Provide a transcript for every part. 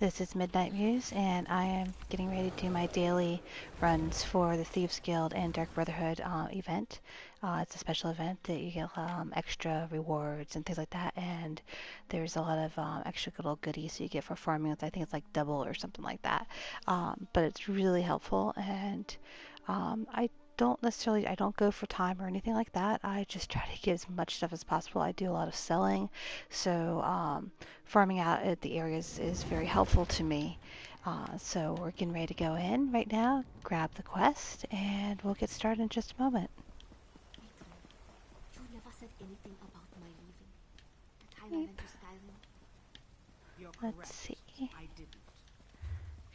This is Midnight Muse, and I am getting ready to do my daily runs for the Thieves Guild and Dark Brotherhood event. It's a special event that you get extra rewards and things like that, and there's a lot of extra little goodies you get for farming. I think it's like double or something like that. But it's really helpful, and I don't go for time or anything like that. I just try to get as much stuff as possible. I do a lot of selling, so farming out at the areas is very helpful to me. So we're getting ready to go in right now, grab the quest, and we'll get started in just a moment. You never said anything about my leaving. The time I Yep. went to Skyrim. You're Let's correct. see. I didn't.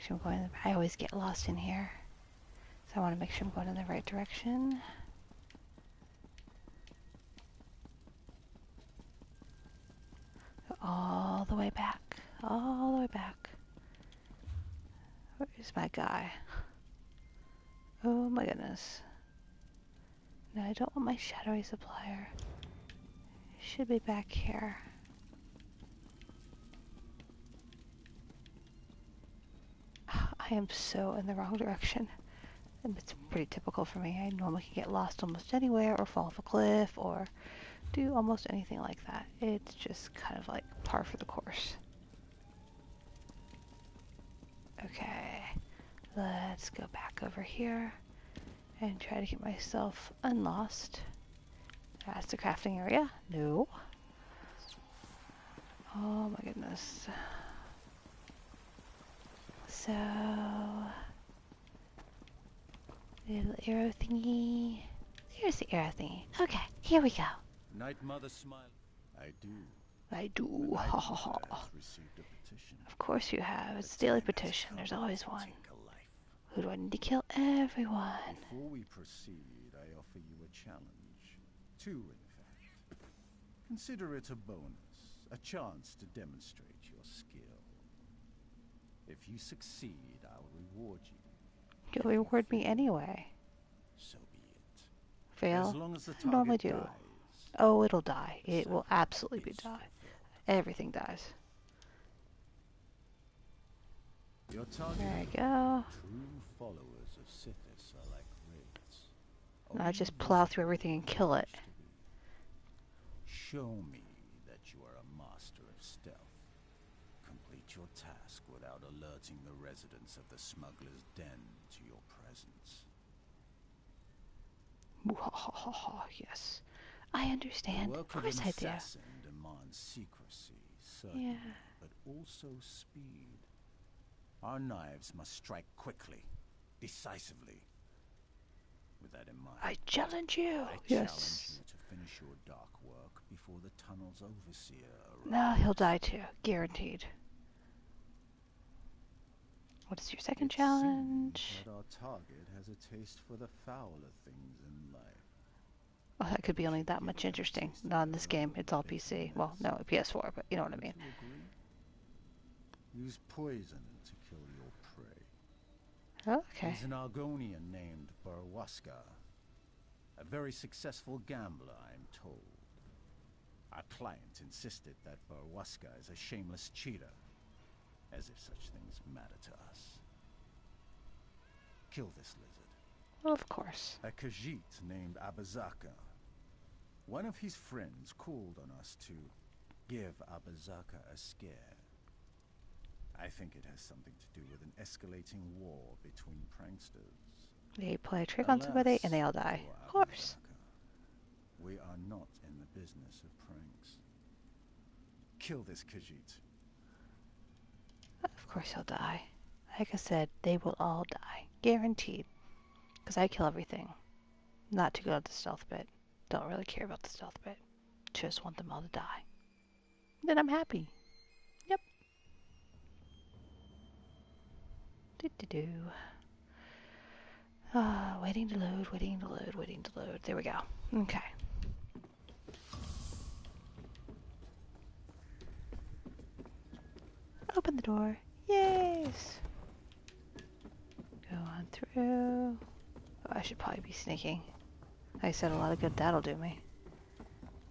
Make sure I always get lost in here, so I want to make sure I'm going in the right direction. Go all the way back, all the way back. Where's my guy? Oh my goodness. No, I don't want my shadowy supplier. It should be back here. I am so in the wrong direction. And it's pretty typical for me. I normally can get lost almost anywhere or fall off a cliff or do almost anything like that. It's just kind of like par for the course. Okay, let's go back over here and try to get myself unlost. That's the crafting area. No. Oh my goodness. So, little arrow thingy. There's the arrow thingy. Okay, here we go. Night Mother smile. I do. I do. The Ha Night ha ha. Mother has received a petition. Of course you have. It's a The daily time has petition. come There's always to one. take a life. Who do I need to kill? Everyone. Before we proceed, I offer you a challenge. Two, in fact. Consider it a bonus, a chance to demonstrate your skill. If you succeed, I'll reward you. You'll reward me anyway. So be it. Fail? As long as the I normally target do. dies, Oh, it'll die. It will the absolutely be is die. fulfilled. Everything dies. Your target. There we go. True followers of Sithis are like wraiths. Now I just plow through everything and kill it. Show me that you are a master of stealth. Complete your task without alerting the residents of the smuggler's den to your presence. Yes. I understand. The Of work of course an I do. assassin demands secrecy, certainly, Yeah. but also speed. Our knives must strike quickly, decisively. With that in mind, I challenge you. I Yes. challenge you to finish your dark work before the tunnel's overseer arrives. No, he'll die too. Guaranteed. What is your second It challenge? seems that our target has a taste for the fouler things in life. Oh, that could be only that much interesting. Not in this game. It's all PC. Well, no, PS4, but you know what I mean. To agree? Use poison to kill your prey. Okay. He's an Argonian named Barwaska. A very successful gambler, I'm told. Our client insisted that Barwaska is a shameless cheater. As if such things matter to us. Kill this lizard. Well, of course. A Khajiit named Abazaka. One of his friends called on us to give Abazaka a scare. I think it has something to do with an escalating war between pranksters. They play a trick on somebody and they all die. Of course. We are not in the business of pranks. Kill this Khajiit. Of course he'll die. Like I said, they will all die. Guaranteed. Because I kill everything. Not too good at the stealth bit. Don't really care about the stealth bit. Just want them all to die. Then I'm happy. Yep. Do-do-do. Ah, waiting to load, waiting to load, waiting to load. There we go. Okay. Open the door. Yes. Go on through. Oh, I should probably be sneaking. I said a lot of good that'll do me.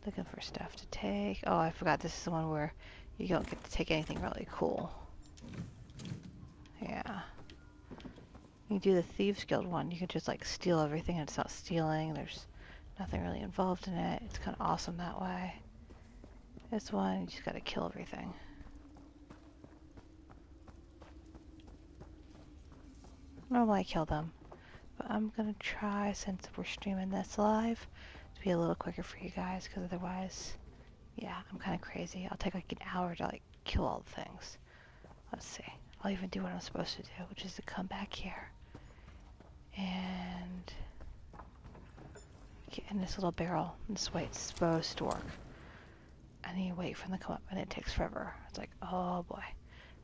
Looking for stuff to take. Oh, I forgot this is the one where you don't get to take anything really cool. You do the Thieves Guild one, you can just like steal everything and it's not stealing. There's nothing really involved in it. It's kind of awesome that way. This one, you just gotta kill everything. Normally I kill them, but I'm gonna try, since we're streaming this live, to be a little quicker for you guys, because otherwise, yeah, I'm kind of crazy. I'll take like an hour to like kill all the things. Let's see. I'll even do what I'm supposed to do, which is to come back here and get in this little barrel. This way it's supposed to work. And then you wait for them to come up, and it takes forever. It's like, oh boy.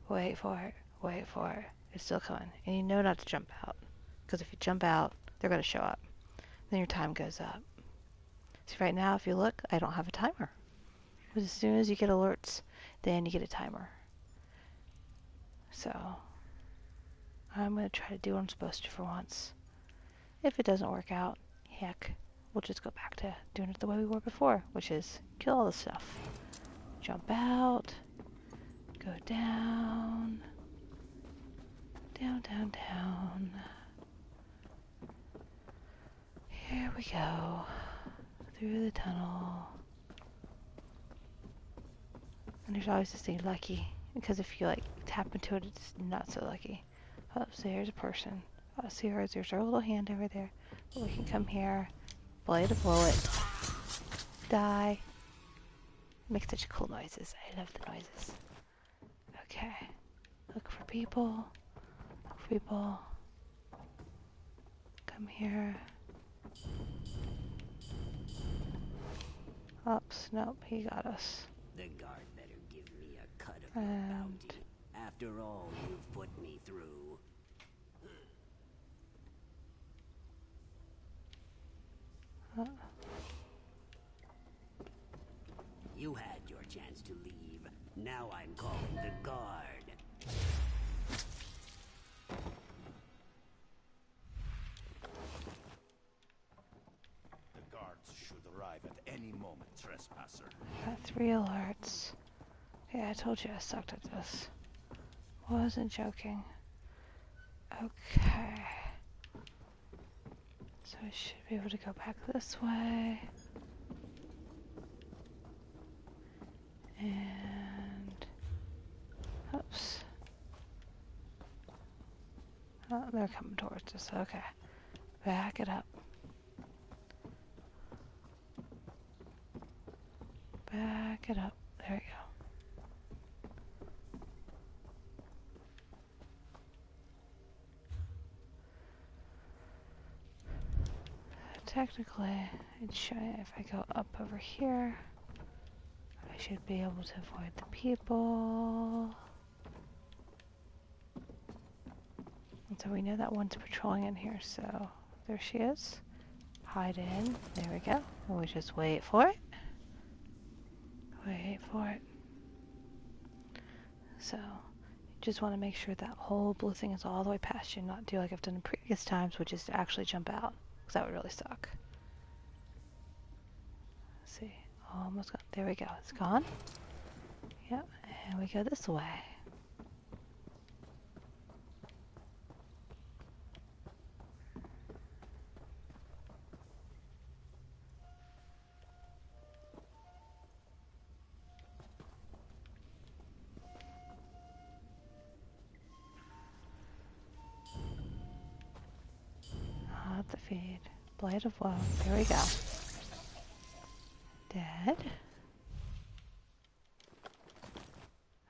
Wait for it. Wait for it. It's still coming. And you know not to jump out. Because if you jump out, they're going to show up. Then your time goes up. See, right now, if you look, I don't have a timer. But as soon as you get alerts, then you get a timer. So, I'm going to try to do what I'm supposed to for once. If it doesn't work out, heck, we'll just go back to doing it the way we were before, which is kill all the stuff. Jump out. Go down. Down, down, down. Here we go. Through the tunnel. And there's always this thing lucky, because if you like tap into it, it's not so lucky. Oh, so here's a person. Oh, see, there's our little hand over there. But we can come here, blade to blow it, die. Makes such cool noises. I love the noises. Okay. Look for people. Look for people. Come here. Oops, nope, he got us. The guard better give me a cut of your bounty. After all you've put me through. You had your chance to leave. Now I'm calling the guard. The guards should arrive at any moment, trespasser. Got 3 alerts. Yeah, I told you I sucked at this. Wasn't joking. Okay. So I should be able to go back this way. And... oops. Oh, they're coming towards us. Okay. Back it up. Back it up. There we go. Technically, it's showing if I go up over here, I should be able to avoid the people. And so we know that one's patrolling in here, so there she is. Hide in. There we go. We'll just wait for it. Wait for it. So, you just want to make sure that whole blue thing is all the way past you, not do like I've done in previous times, which is to actually jump out. Because that would really suck. Let's see. Almost gone. There we go. It's gone. Yep. And we go this way. Not the feed. Blade of Woe. There we go. Dead.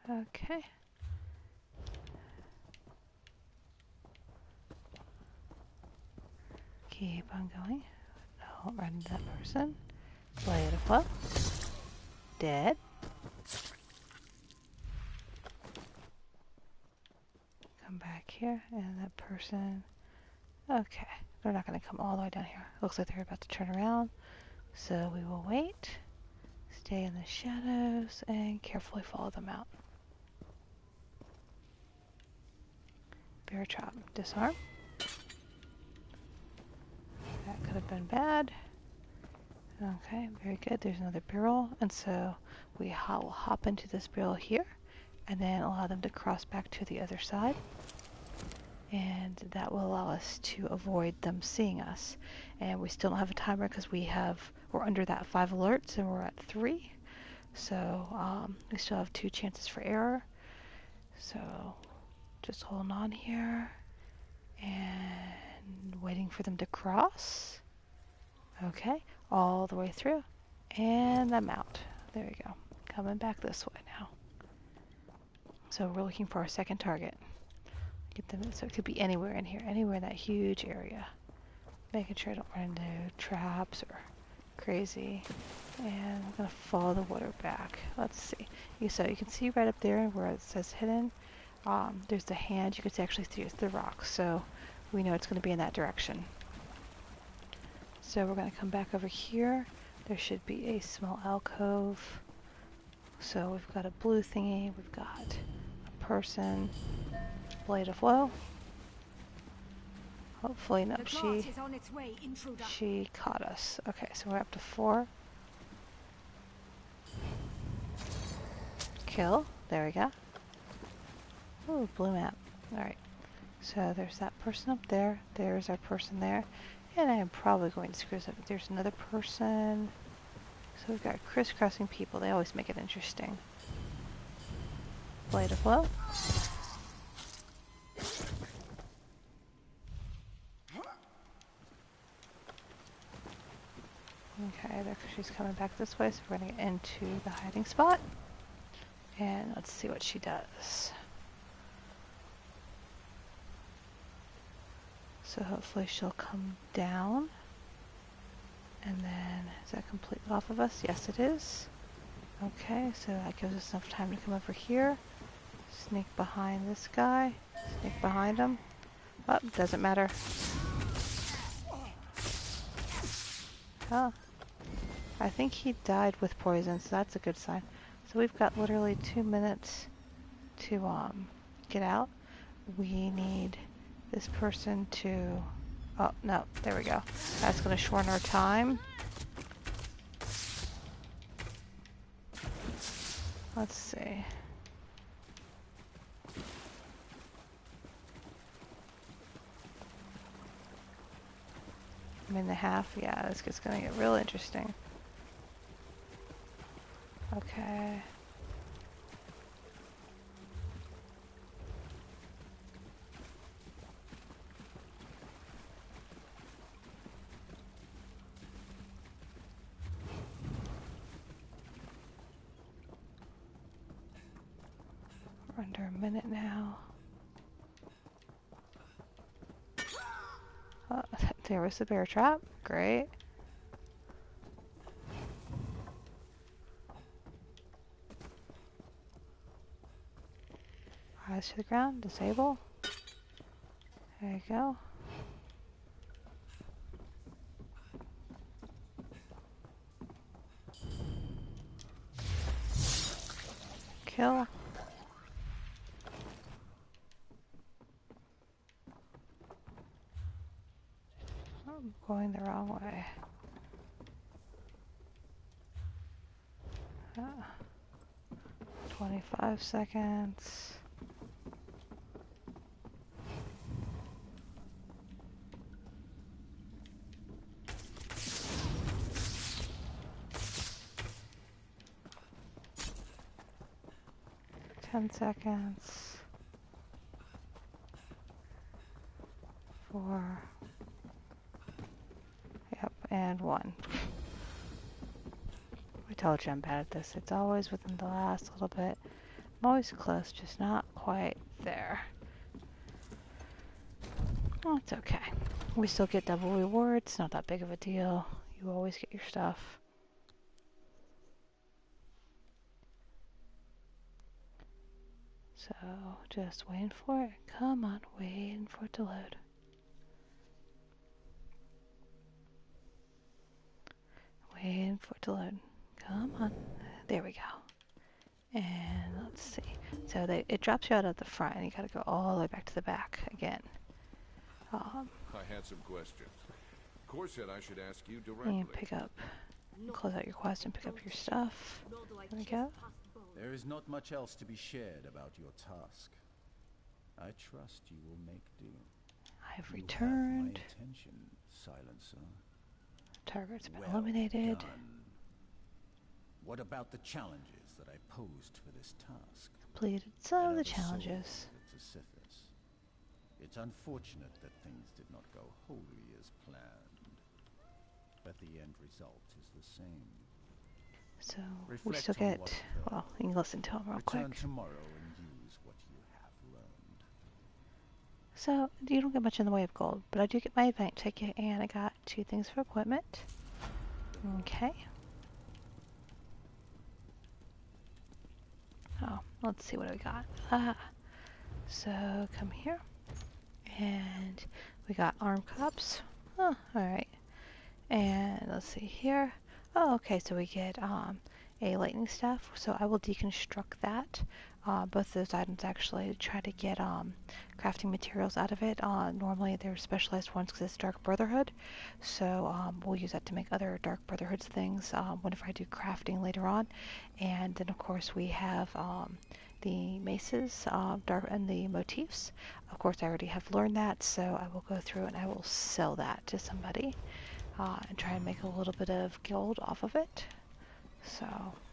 Okay. Keep on going. Don't run into that person. Blade of Woe. Dead. Come back here, and that person. Okay. They're not going to come all the way down here. Looks like they're about to turn around. So we will wait, stay in the shadows, and carefully follow them out. Bear trap. Disarm. That could have been bad. Okay, very good. There's another barrel. And so we will hop into this barrel here, and then allow them to cross back to the other side. and that will allow us to avoid them seeing us. And we still don't have a timer because we're under that 5 alerts and we're at 3. So we still have 2 chances for error. So just holding on here and waiting for them to cross. Okay, all the way through. And I'm out. There we go. Coming back this way now. So we're looking for our second target. Get them, so it could be anywhere in here, anywhere in that huge area. Making sure I don't run into traps or crazy. And I'm gonna follow the water back. Let's see. So you can see right up there where it says hidden. There's the hand. You can actually see it's the rocks. So we know it's going to be in that direction. So we're going to come back over here. There should be a small alcove. So we've got a blue thingy. We've got a person. Blade of woe. Hopefully, no, she caught us. Okay, so we're up to 4. Kill. There we go. Ooh, blue map. Alright. So there's that person up there. There's our person there. And I am probably going to screw this up. There's another person. So we've got crisscrossing people. They always make it interesting. Blade of woe. Okay, she's coming back this way, so we're going to get into the hiding spot. And let's see what she does. So hopefully she'll come down. And then, is that completely off of us? Yes, it is. Okay, so that gives us enough time to come over here. Sneak behind this guy. Sneak behind him. Oh, doesn't matter. Oh. I think he died with poison, so that's a good sign. So we've got literally 2 minutes to get out. We need this person to... Oh, no, there we go. That's going to shorten our time. Let's see. A minute and a half. Yeah, this is going to get real interesting. Okay. We're under a minute now. Oh, there was the bear trap. Great. Eyes to the ground. Disable. There you go. Kill. I'm going the wrong way. 25 seconds. Ten seconds. 4. Yep, and 1. I told you I'm bad at this. It's always within the last little bit. I'm always close, just not quite there. Oh, it's okay. We still get double rewards. Not that big of a deal. You always get your stuff. So, just waiting for it. Come on, waiting for it to load. Waiting for it to load. Come on. There we go. And let's see. So it drops you out at the front, and you gotta go all the way back to the back again. I had some questions. Core said I should ask you directly. And pick up, close out your quest and pick up your stuff. There we go. There is not much else to be shared about your task. I trust you will make do. I've You have returned. my attention, Silencer. Target's been Well eliminated. done. What about the challenges that I posed for this task? Completed some of the Another challenges. soul to Sisyphus. It's unfortunate that things did not go wholly as planned, but the end result is the same. So we Reflect still on get, what occurred. well, you can listen to them real Return quick. tomorrow and use what you have learned. So you don't get much in the way of gold, but I do get my event ticket, and I got 2 things for equipment. Okay. Oh, let's see what we got. So come here, and we got arm cups. Oh, all right. And let's see here. Oh, okay, so we get a lightning staff, so I will deconstruct that. Both those items actually to try to get crafting materials out of it. Normally they're specialized ones because it's Dark Brotherhood, so we'll use that to make other Dark Brotherhoods things whenever I do crafting later on. And then of course we have the maces dark and the motifs. Of course I already have learned that, so I will go through and I will sell that to somebody. And try and make a little bit of gold off of it. So,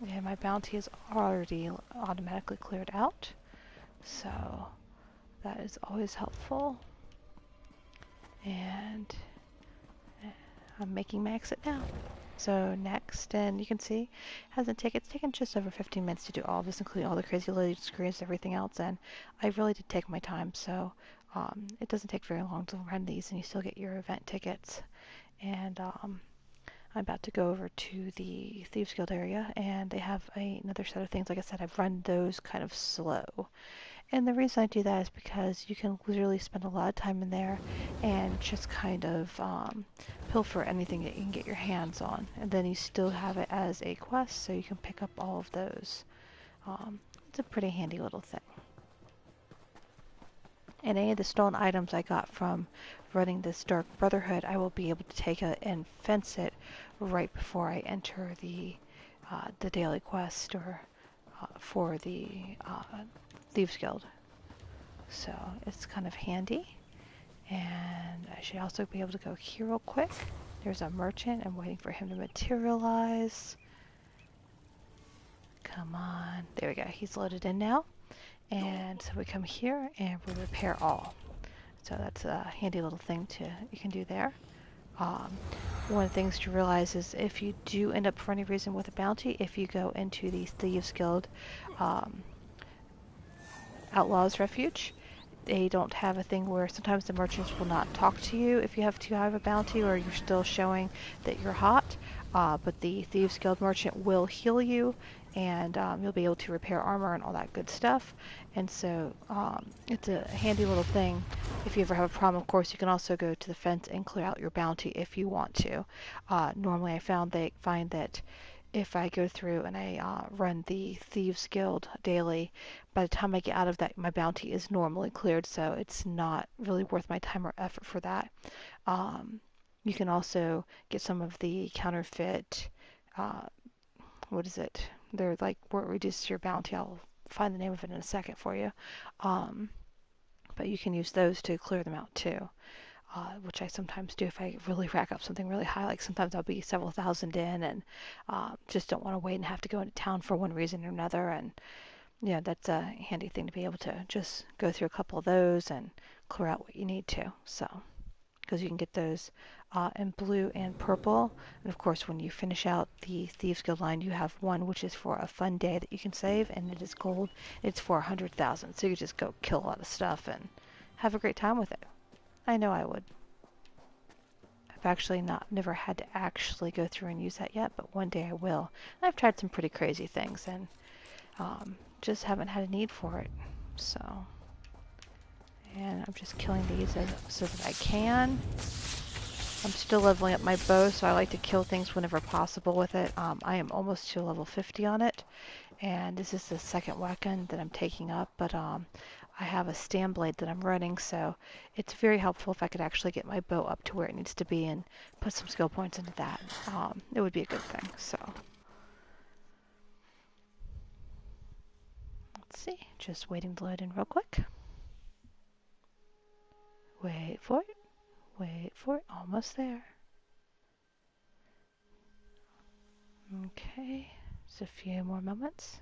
yeah, my bounty is already automatically cleared out. So, that is always helpful. And I'm making my exit now. So next, and you can see, it's taken just over 15 minutes to do all of this, including all the crazy loading screens, everything else, and I really did take my time, so it doesn't take very long to run these, and you still get your event tickets. And I'm about to go over to the Thieves Guild area, and they have another set of things. Like I said, I've run those kind of slow. And the reason I do that is because you can literally spend a lot of time in there and just kind of pilfer anything that you can get your hands on. And then you still have it as a quest, so you can pick up all of those. It's a pretty handy little thing. And any of the stolen items I got from running this Dark Brotherhood, I will be able to take it and fence it right before I enter the daily quest or for the Thieves Guild. So it's kind of handy. And I should also be able to go here real quick. There's a merchant. I'm waiting for him to materialize. Come on. There we go. He's loaded in now. And so we come here and we repair all. So that's a handy little thing you can do there. One of the things to realize is if you do end up for any reason with a bounty, if you go into the Thieves Guild Outlaws Refuge, they don't have a thing where sometimes the merchants will not talk to you if you have too high of a bounty or you're still showing that you're hot. But the Thieves Guild merchant will heal you, and you'll be able to repair armor and all that good stuff. And so it's a handy little thing. If you ever have a problem, of course, you can also go to the fence and clear out your bounty if you want to. Normally I find that if I go through and I run the Thieves Guild daily, by the time I get out of that, my bounty is normally cleared, so it's not really worth my time or effort for that. You can also get some of the counterfeit, what is it? They're like, where it reduces your bounty. I'll find the name of it in a second for you. But you can use those to clear them out too. Which I sometimes do if I really rack up something really high. Like sometimes I'll be several thousand in and just don't want to wait and have to go into town for one reason or another. And yeah, that's a handy thing to be able to just go through a couple of those and clear out what you need to. So, because you can get those in blue and purple. And of course, when you finish out the Thieves Guild line, you have one which is for a fun day that you can save, and it is gold. It's for 100,000. So you just go kill a lot of stuff and have a great time with it. I know I would. I've actually never had to actually go through and use that yet, but one day I will. I've tried some pretty crazy things and just haven't had a need for it. So, and I'm just killing these so that I can. I'm still leveling up my bow, so I like to kill things whenever possible with it. I am almost to level 50 on it, and this is the second weapon that I'm taking up, but I have a stand blade that I'm running, so it's very helpful if I could actually get my bow up to where it needs to be and put some skill points into that. It would be a good thing, so. Let's see, just waiting to load in real quick. Wait for it. Wait for it. Almost there. Okay. Just a few more moments.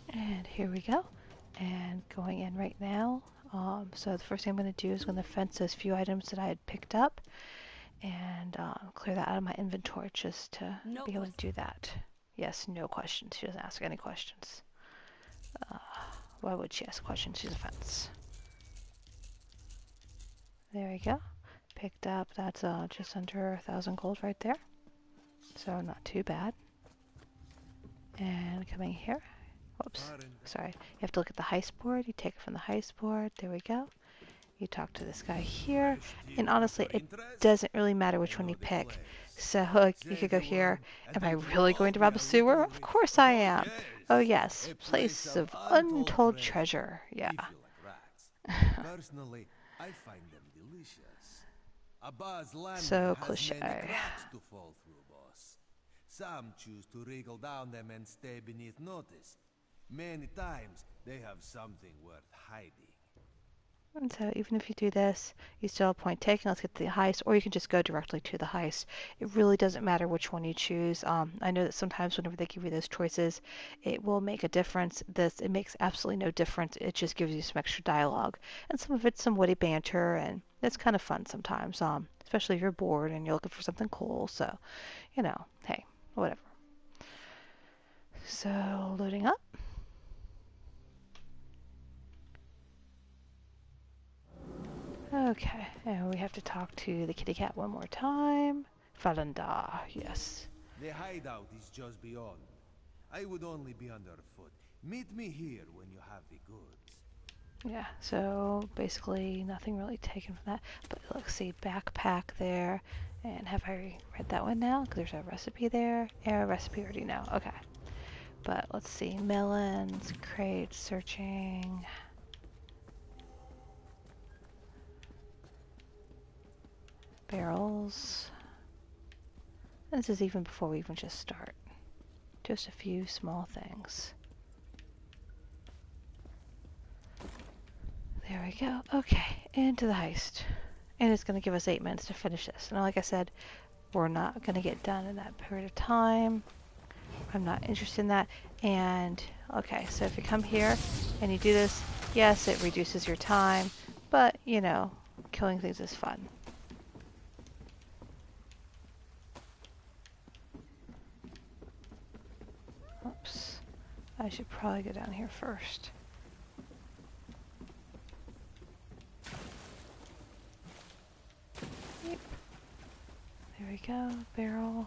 And here we go. And going in right now. So the first thing I'm going to do is going to fence those few items that I had picked up and clear that out of my inventory just to No be able to question. do that. Yes, no questions. She doesn't ask any questions. Why would she ask questions? She's a fence. There we go. Picked up, that's just under 1,000 gold right there. So not too bad. And coming here. Whoops. Sorry. You have to look at the heist board. You take it from the heist board. There we go. You talk to this guy here. And honestly, it doesn't really matter which one you pick. So like, you could go here. Am I really going to rob a sewer? Of course I am. Oh yes. Place of untold treasure. Yeah. Personally, I find them delicious. A bar's landing So has many cliche. cracks to fall through, boss. Some choose to wriggle down them and stay beneath notice. Many times, they have something worth hiding. And so even if you do this, you still have a point taken. Let's get to the heist, or you can just go directly to the heist. It really doesn't matter which one you choose. I know that sometimes whenever they give you those choices, it will make a difference. It makes absolutely no difference. It just gives you some extra dialogue, and some of it's some witty banter, and it's kind of fun sometimes. Especially if you're bored and you're looking for something cool. So, hey, whatever. So loading up. Okay, and we have to talk to the kitty cat one more time. Falanda, yes. The hideout is just beyond. I would only be underfoot. Meet me here when you have the goods. Yeah, so basically nothing really taken from that. But let's see, backpack there. And have I read that one now? Because there's a recipe there. Yeah, recipe already know. Okay. But let's see, melons, crates, searching. Barrels. This is even before we even just start. Just a few small things. There we go. Okay, into the heist. And it's going to give us 8 minutes to finish this. Now, like I said, we're not going to get done in that period of time. I'm not interested in that. And, okay, so if you come here and you do this, yes, it reduces your time. But, killing things is fun. Oops. I should probably go down here first. Yep. There we go. Barrel.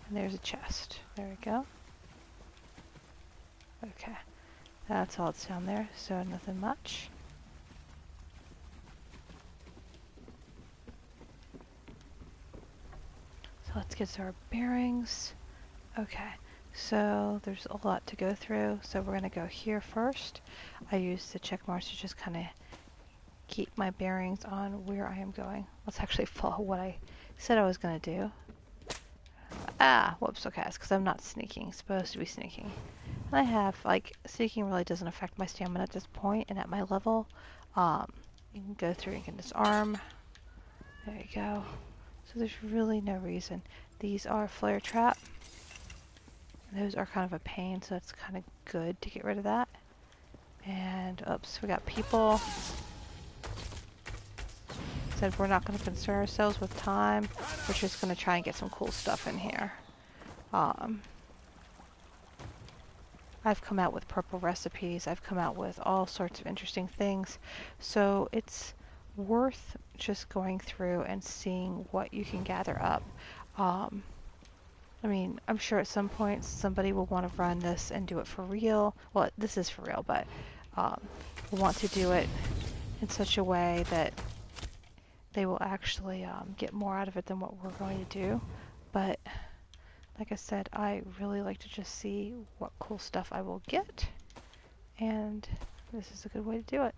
And there's a chest. There we go. Okay. That's all that's down there, so nothing much. So let's get our bearings. Okay, so there's a lot to go through, so we're going to go here first. I use the check marks to just kind of keep my bearings on where I am going. Let's actually follow what I said I was going to do. Whoops, okay, it's because I'm not sneaking. Supposed to be sneaking. And I have, sneaking really doesn't affect my stamina at this point, and at my level, you can go through and get disarm. There you go. So there's really no reason. These are flare trap. And those are kind of a pain, so it's kind of good to get rid of that. And, oops, we got people. Said we're not going to concern ourselves with time. We're just going to try and get some cool stuff in here. I've come out with purple recipes. I've come out with all sorts of interesting things. So it's worth just going through and seeing what you can gather up. I mean, I'm sure at some point somebody will want to run this and do it for real. Well, this is for real, but want to do it in such a way that they will actually get more out of it than what we're going to do. But like I said, I really like to just see what cool stuff I will get, and this is a good way to do it.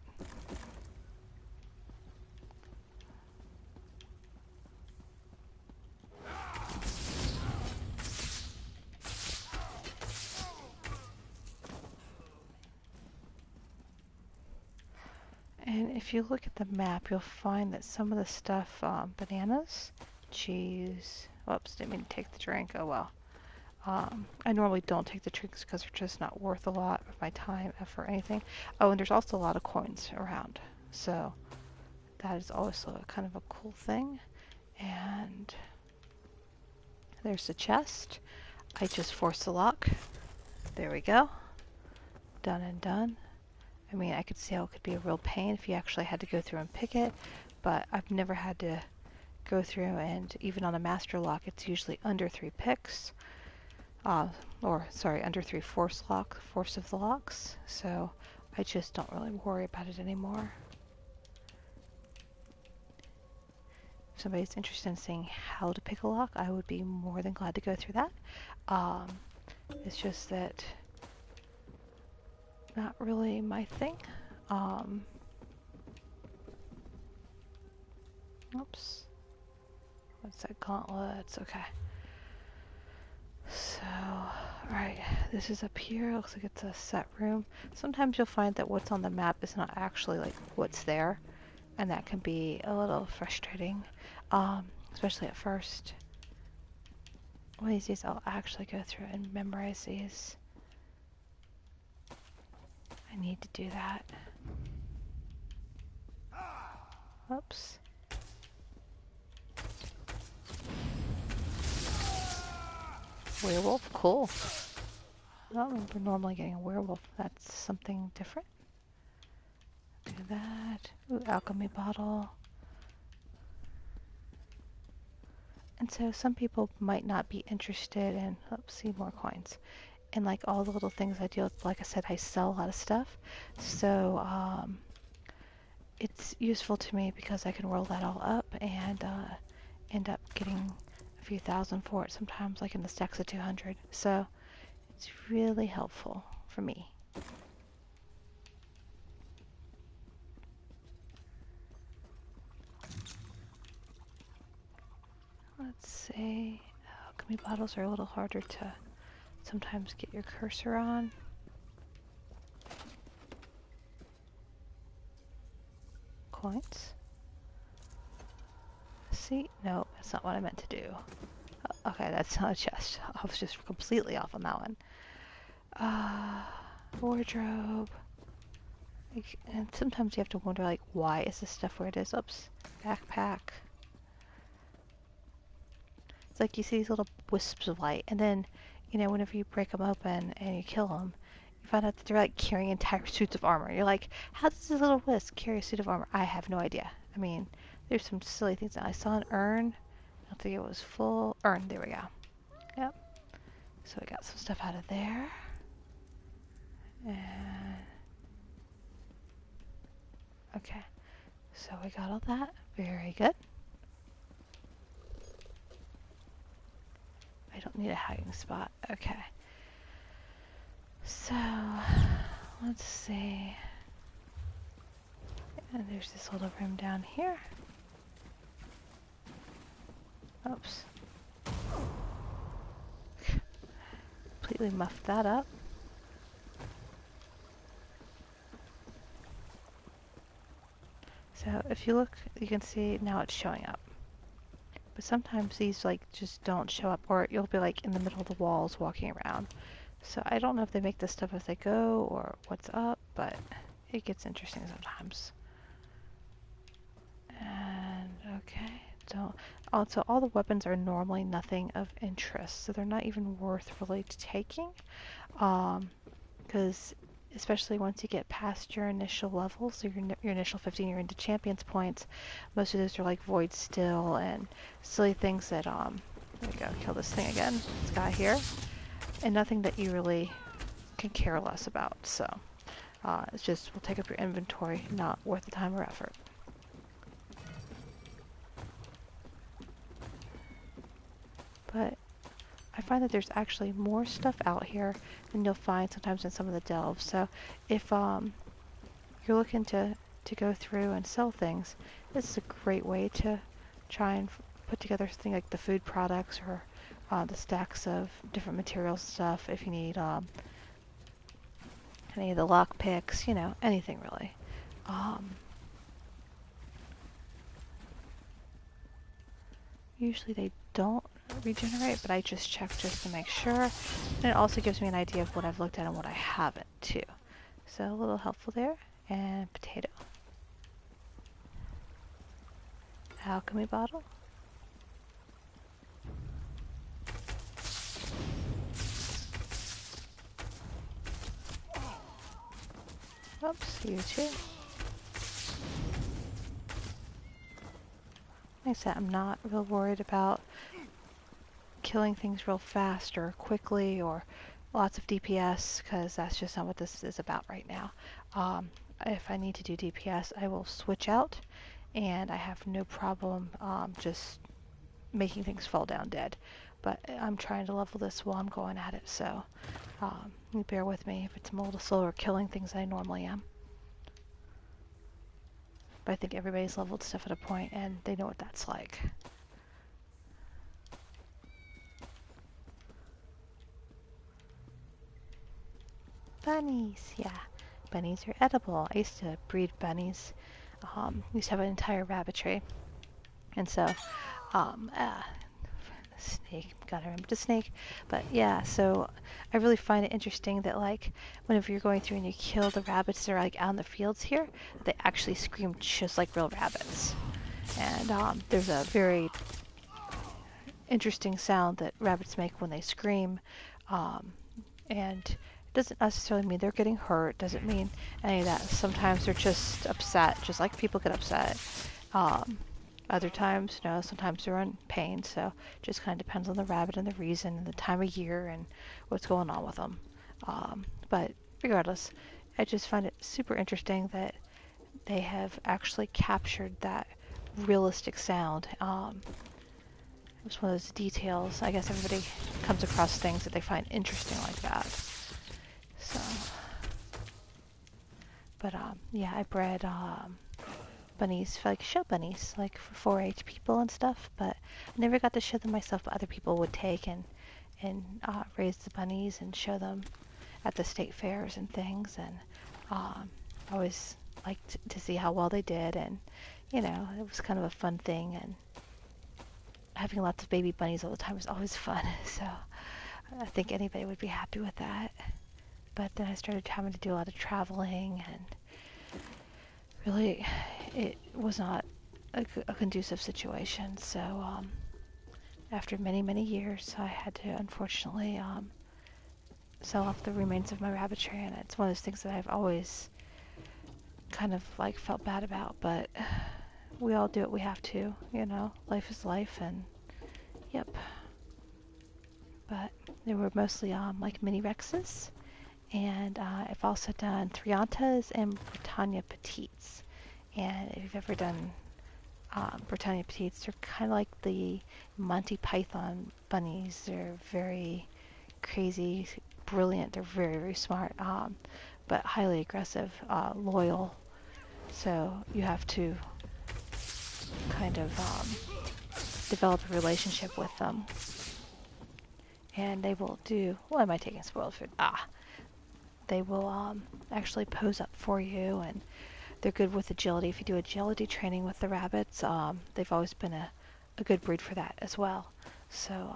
if you look at the map, you'll find that some of the stuff, bananas, cheese, whoops, didn't mean to take the drink, oh well. I normally don't take the drinks because they're just not worth a lot of my time, effort, anything. Oh, and there's also a lot of coins around. So that is also kind of a cool thing. And there's the chest. I just forced the lock. There we go. Done and done. I mean, I could see how it could be a real pain if you actually had to go through and pick it, but I've never had to go through, and even on a master lock, it's usually under 3 picks. Or sorry, under 3 force of the locks, so I just don't really worry about it anymore. If somebody's interested in seeing how to pick a lock, I would be more than glad to go through that. It's just that not really my thing. Oops. What's that? Gauntlets. Okay. So, alright, this is up here. Looks like it's a set room. Sometimes you'll find that what's on the map is not actually like what's there, and that can be a little frustrating, especially at first. One of these days I'll actually go through and memorize these. I need to do that. Oops. Werewolf? Cool. I don't remember normally getting a werewolf. That's something different. Do that. Ooh, alchemy bottle. And so some people might not be interested in, let's see, more coins. And like all the little things I do, like I said, I sell a lot of stuff. So it's useful to me because I can roll that all up and end up getting a few thousand for it, sometimes like in the stacks of 200. So it's really helpful for me. Let's see. Alchemy bottles are a little harder to sometimes get your cursor on. Coins. See? No, that's not what I meant to do. Okay, that's not a chest. I was just completely off on that one. Wardrobe. And sometimes you have to wonder, like, why is this stuff where it is? Oops. Backpack. It's like you see these little wisps of light, and then, you know, whenever you break them open and you kill them, you find out that they're, like, carrying entire suits of armor. You're like, how does this little wisp carry a suit of armor? I have no idea. I mean, there's some silly things. I saw an urn. I don't think it was full. Urn, there we go. Yep. So I got some stuff out of there. And okay, so we got all that. Very good. I don't need a hiding spot. Okay. So, let's see. And there's this little room down here. Oops. Completely muffed that up. So if you look, you can see now it's showing up. But sometimes these like just don't show up, or you'll be like in the middle of the walls walking around. So I don't know if they make this stuff as they go or what's up, but it gets interesting sometimes. And okay, so also all the weapons are normally nothing of interest, so they're not even worth really taking, because especially once you get past your initial levels, so your initial 15, you're into champions points. Most of those are like void still and silly things that there we go, kill this thing again, this guy here, and nothing that you really can care less about. So it's just will take up your inventory, not worth the time or effort. But I find that there's actually more stuff out here than you'll find sometimes in some of the delves. So if you're looking to go through and sell things, this is a great way to try and put together something like the food products or the stacks of different materials stuff. If you need any of the lock picks, you know, anything really. Usually they don't regenerate, but I just checked just to make sure. And it also gives me an idea of what I've looked at and what I haven't too. So a little helpful there. And potato. Alchemy bottle. Oops, you too. Like I said, I'm not real worried about killing things real fast or quickly or lots of DPS, because that's just not what this is about right now. If I need to do DPS, I will switch out, and I have no problem just making things fall down dead. But I'm trying to level this while I'm going at it, so you bear with me if it's a little slower killing things than I normally am. But I think everybody's leveled stuff at a point, and they know what that's like. Bunnies, yeah. Bunnies are edible. I used to breed bunnies. Used to have an entire rabbitry. And so, snake, gotta remember the snake. But yeah, so I really find it interesting that, like, whenever you're going through and you kill the rabbits that are, like, out in the fields here, they actually scream just like real rabbits. And there's a very interesting sound that rabbits make when they scream. And it doesn't necessarily mean they're getting hurt, doesn't mean any of that. Sometimes they're just upset, just like people get upset. Other times, you know, sometimes they're in pain, so it just kind of depends on the rabbit and the reason and the time of year and what's going on with them. But regardless, I just find it super interesting that they have actually captured that realistic sound. It was one of those details. I guess everybody comes across things that they find interesting like that. So, but yeah, I bred bunnies, like show bunnies, like for 4-H people and stuff. But I never got to show them myself. But other people would take and raise the bunnies and show them at the state fairs and things. And I always liked to see how well they did, and you know, it was kind of a fun thing. And having lots of baby bunnies all the time was always fun. So I think anybody would be happy with that. But then I started having to do a lot of traveling, and really it was not a conducive situation. So after many years, I had to unfortunately sell off the remains of my rabbitry, and it's one of those things that I've always kind of like felt bad about. But we all do what we have to, you know. Life is life, and yep. But they were mostly like mini Rexes. And I've also done Triantas and Britannia Petites. And if you've ever done Britannia Petites, they're kind of like the Monty Python bunnies. They're very crazy, brilliant. They're very smart, but highly aggressive, loyal. So you have to kind of develop a relationship with them. And they will do... Why am I taking spoiled food? They will actually pose up for you, and they're good with agility. If you do agility training with the rabbits, they've always been a good breed for that as well. So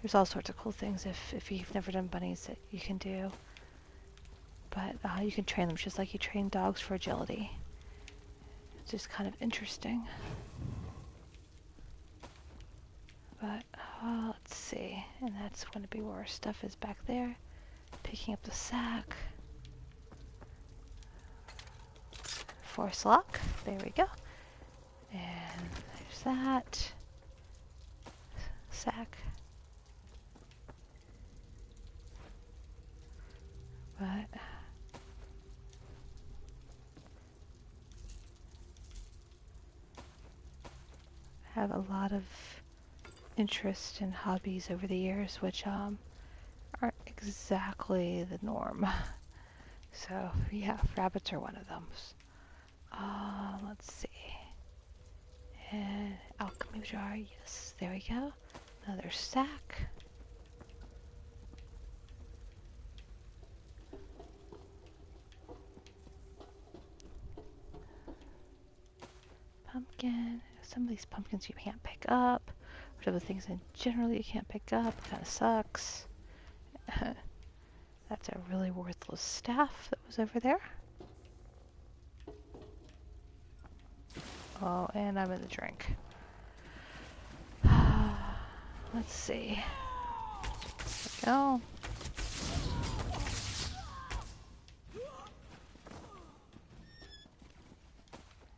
there's all sorts of cool things if you've never done bunnies that you can do. But you can train them just like you train dogs for agility. It's just kind of interesting. But let's see, and that's going to be where our stuff is back there. Picking up the sack. Force lock. There we go. And there's that. Sack. But I have a lot of interest in hobbies over the years, which aren't exactly the norm. So yeah, rabbits are one of them. Let's see. And alchemy jar, yes, there we go. Another sack. Pumpkin, some of these pumpkins you can't pick up. Which other things in general you can't pick up. Kind of sucks. That's a really worthless staff that was over there. Oh, and I'm in the drink. Let's see. There we go.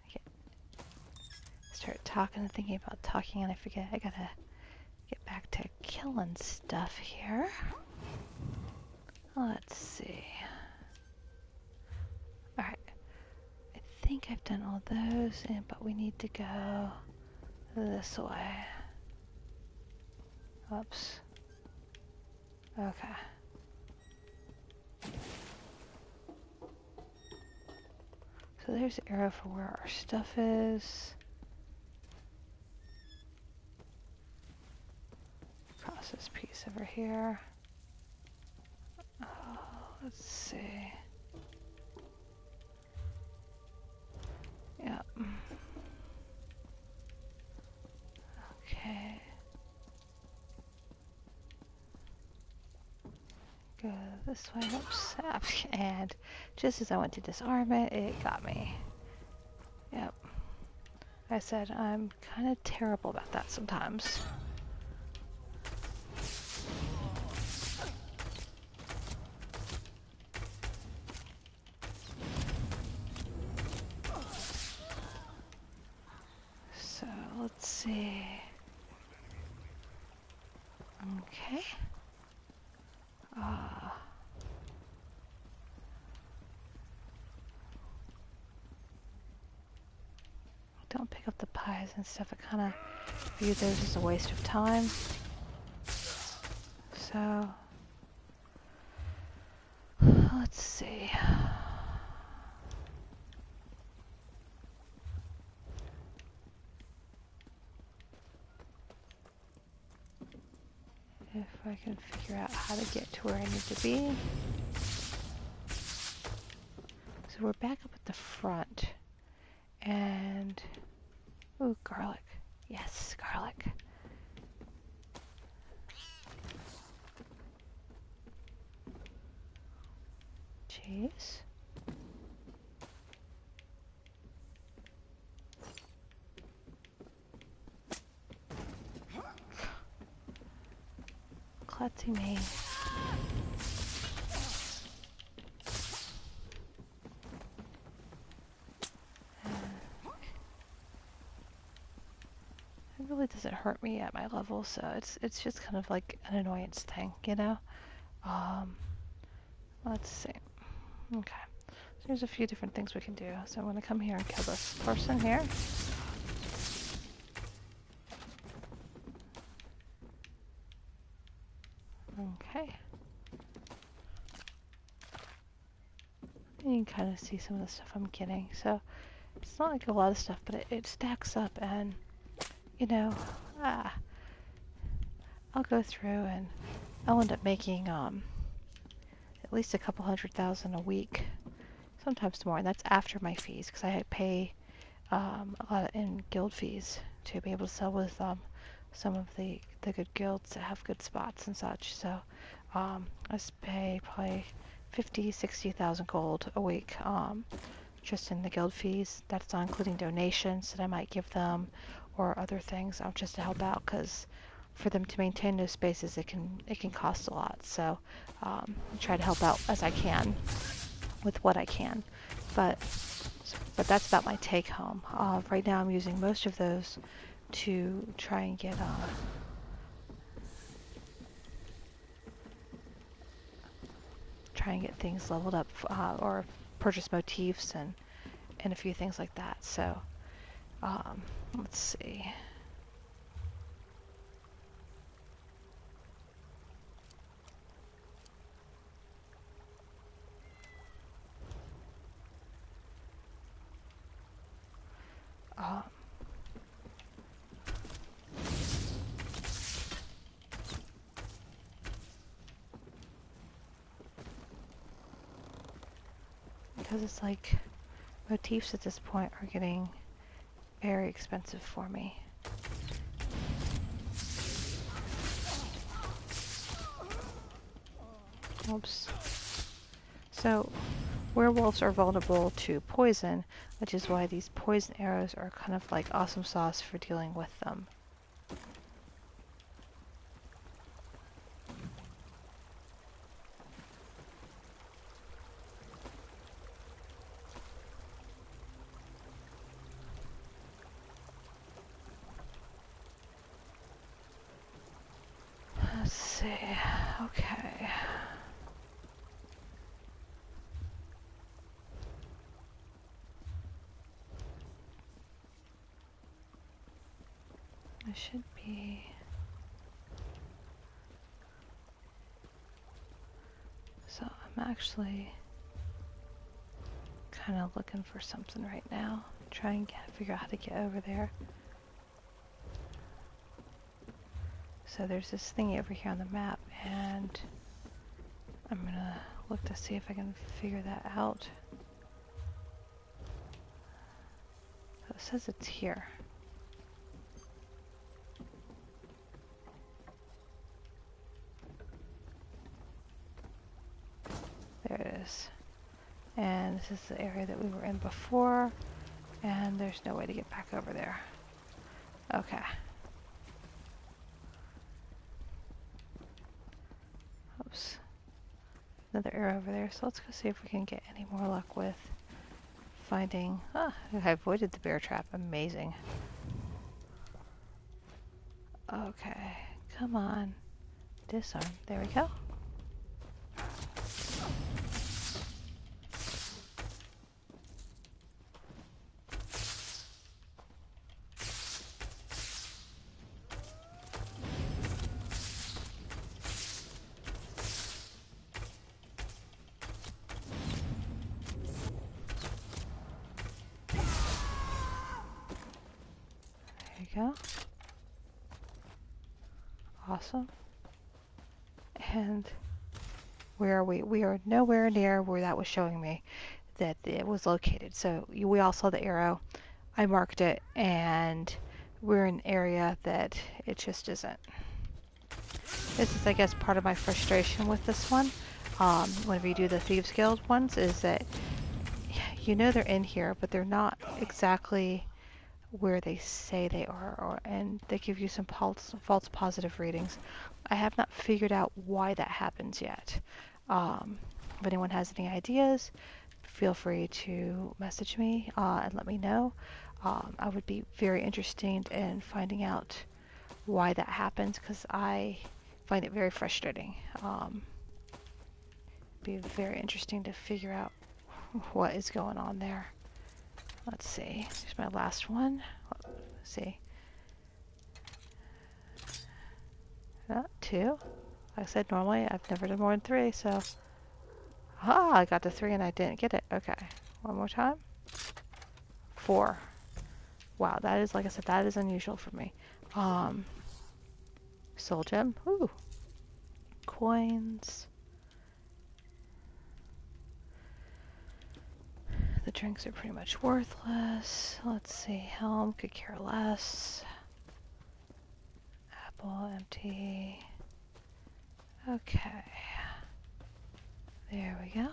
Okay. Start talking and thinking about talking, and I forget. I gotta get back to killing stuff here. Let's see. Alright. I think I've done all those, but we need to go this way. Oops. Okay. So there's the arrow for where our stuff is. Cross this piece over here. Oh, let's see. Yep. Okay. Go this way. Oops. And just as I went to disarm it, it got me. Yep. I said I'm kind of terrible about that sometimes. So let's see. Okay. Don't pick up the pies and stuff. I kind of view those as a waste of time. So let's see. If I can figure out how to get to where I need to be. So we're back up at the front. And ooh, garlic. Yes, garlic. Cheese. Klutzy me. It really doesn't hurt me at my level, so it's just kind of like an annoyance thing, you know? Let's see. Okay. So there's a few different things we can do. So I'm going to come here and kill this person here. Okay. And you can kind of see some of the stuff I'm getting. So it's not like a lot of stuff, but it stacks up, and you know, I'll go through and I'll end up making at least a couple $100,000 a week, sometimes more, and that's after my fees, because I pay a lot in guild fees to be able to sell with some of the good guilds that have good spots and such. So I pay probably 50,000-60,000 gold a week just in the guild fees. That's not including donations that I might give them or other things just to help out, because for them to maintain those spaces it can cost a lot. So I try to help out as I can with what I can, but that's about my take home. Right now I'm using most of those to try and get things leveled up, or purchase motifs and a few things like that. So let's see. Because it's like motifs at this point are getting very expensive for me. Oops. So, werewolves are vulnerable to poison, which is why these poison arrows are kind of like awesome sauce for dealing with them. Let's see. Okay. It should be. So I'm actually kind of looking for something right now. Try and figure out how to get over there. So there's this thing over here on the map, and I'm gonna look to see if I can figure that out. So it says it's here. There it is. And this is the area that we were in before, and there's no way to get back over there. Okay. Oops. Another arrow over there, so let's go see if we can get any more luck with finding... Ah, I avoided the bear trap. Amazing. Okay, come on. Disarm. There we go. There you go. Awesome. And where are we? We are nowhere near where that was showing me that it was located. So we all saw the arrow. I marked it, and we're in an area that it just isn't. This is, I guess, part of my frustration with this one. Whenever you do the Thieves Guild ones, is that you know they're in here, but they're not exactly where they say they are, and they give you some false positive readings. I have not figured out why that happens yet. If anyone has any ideas, feel free to message me and let me know. I would be very interested in finding out why that happens, because I find it very frustrating. Be very interesting to figure out what is going on there. Let's see. Here's my last one. Let's see. Two. Like I said, normally I've never done more than three, so... Ah, I got to three and I didn't get it. Okay. One more time. Four. Wow, that is, like I said, that is unusual for me. Soul gem. Ooh. Coins. The drinks are pretty much worthless. Let's see. Helm could care less. Apple empty. Okay. There we go.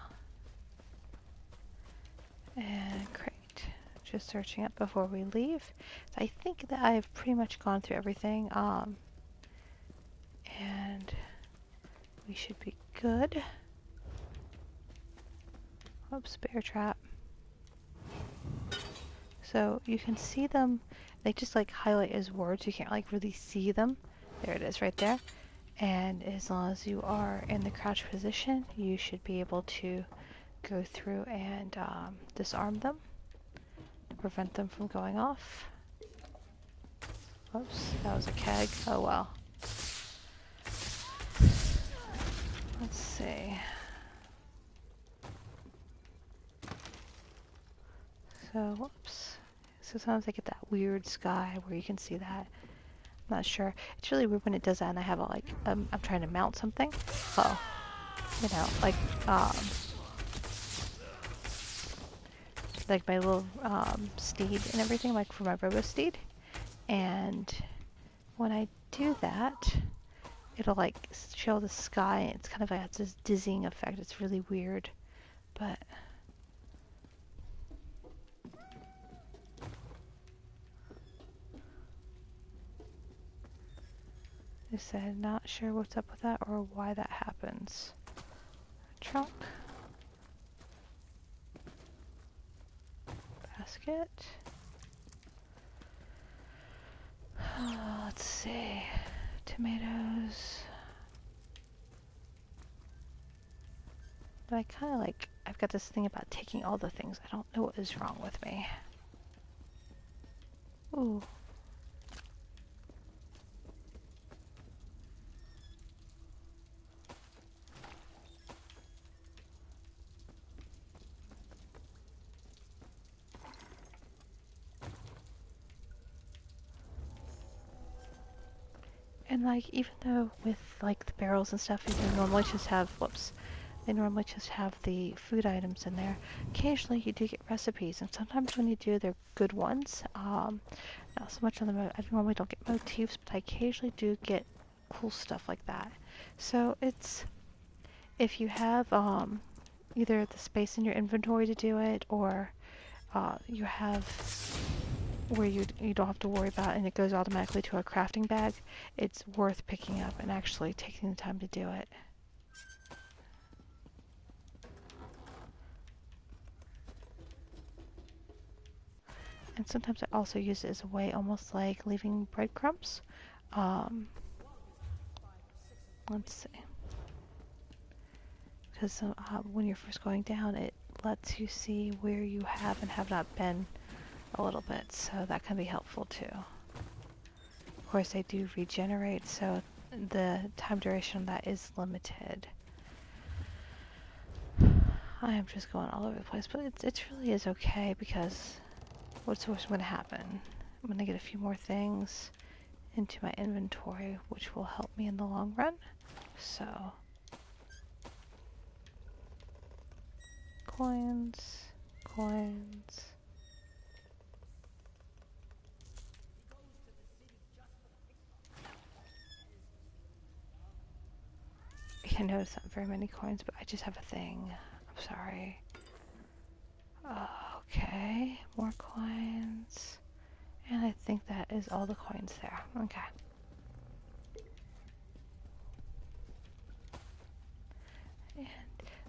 And crate. Just searching it before we leave. So I think that I've pretty much gone through everything. And we should be good. Oops, bear trap. So you can see them, they just like highlight as words. You can't like really see them. There it is right there. And as long as you are in the crouch position, you should be able to go through and disarm them to prevent them from going off. Oops, that was a keg. Oh well. Let's see. So, whoops. So sometimes I get that weird sky where you can see that. I'm not sure. It's really weird when it does that and I have a, like, I'm trying to mount something. Oh, you know, like, like my little steed and everything, like for my robo steed. And when I do that, it'll like show the sky, and it's kind of like this dizzying effect. It's really weird, but I said not sure what's up with that or why that happens. Trunk. Basket. Let's see. Tomatoes. But I kind of like, I've got this thing about taking all the things. I don't know what is wrong with me. Ooh. And like, even though with like the barrels and stuff, you normally just have, whoops, they normally just have the food items in there. Occasionally you do get recipes, and sometimes when you do, they're good ones. Not so much on the, I normally don't get motifs, but I occasionally do get cool stuff like that. So it's, if you have either the space in your inventory to do it, or you have where you don't have to worry about it and it goes automatically to a crafting bag, it's worth picking up and actually taking the time to do it. And sometimes I also use it as a way, almost like leaving breadcrumbs. Let's see. Because when you're first going down, it lets you see where you have and have not been a little bit, so that can be helpful too. Of course, they do regenerate, so the time duration of that is limited. I am just going all over the place, but it really is okay, because what's going to happen? I'm going to get a few more things into my inventory, which will help me in the long run. So, coins, coins. I know it's not very many coins, but I just have a thing. I'm sorry. Okay, more coins. And I think that is all the coins there. Okay. And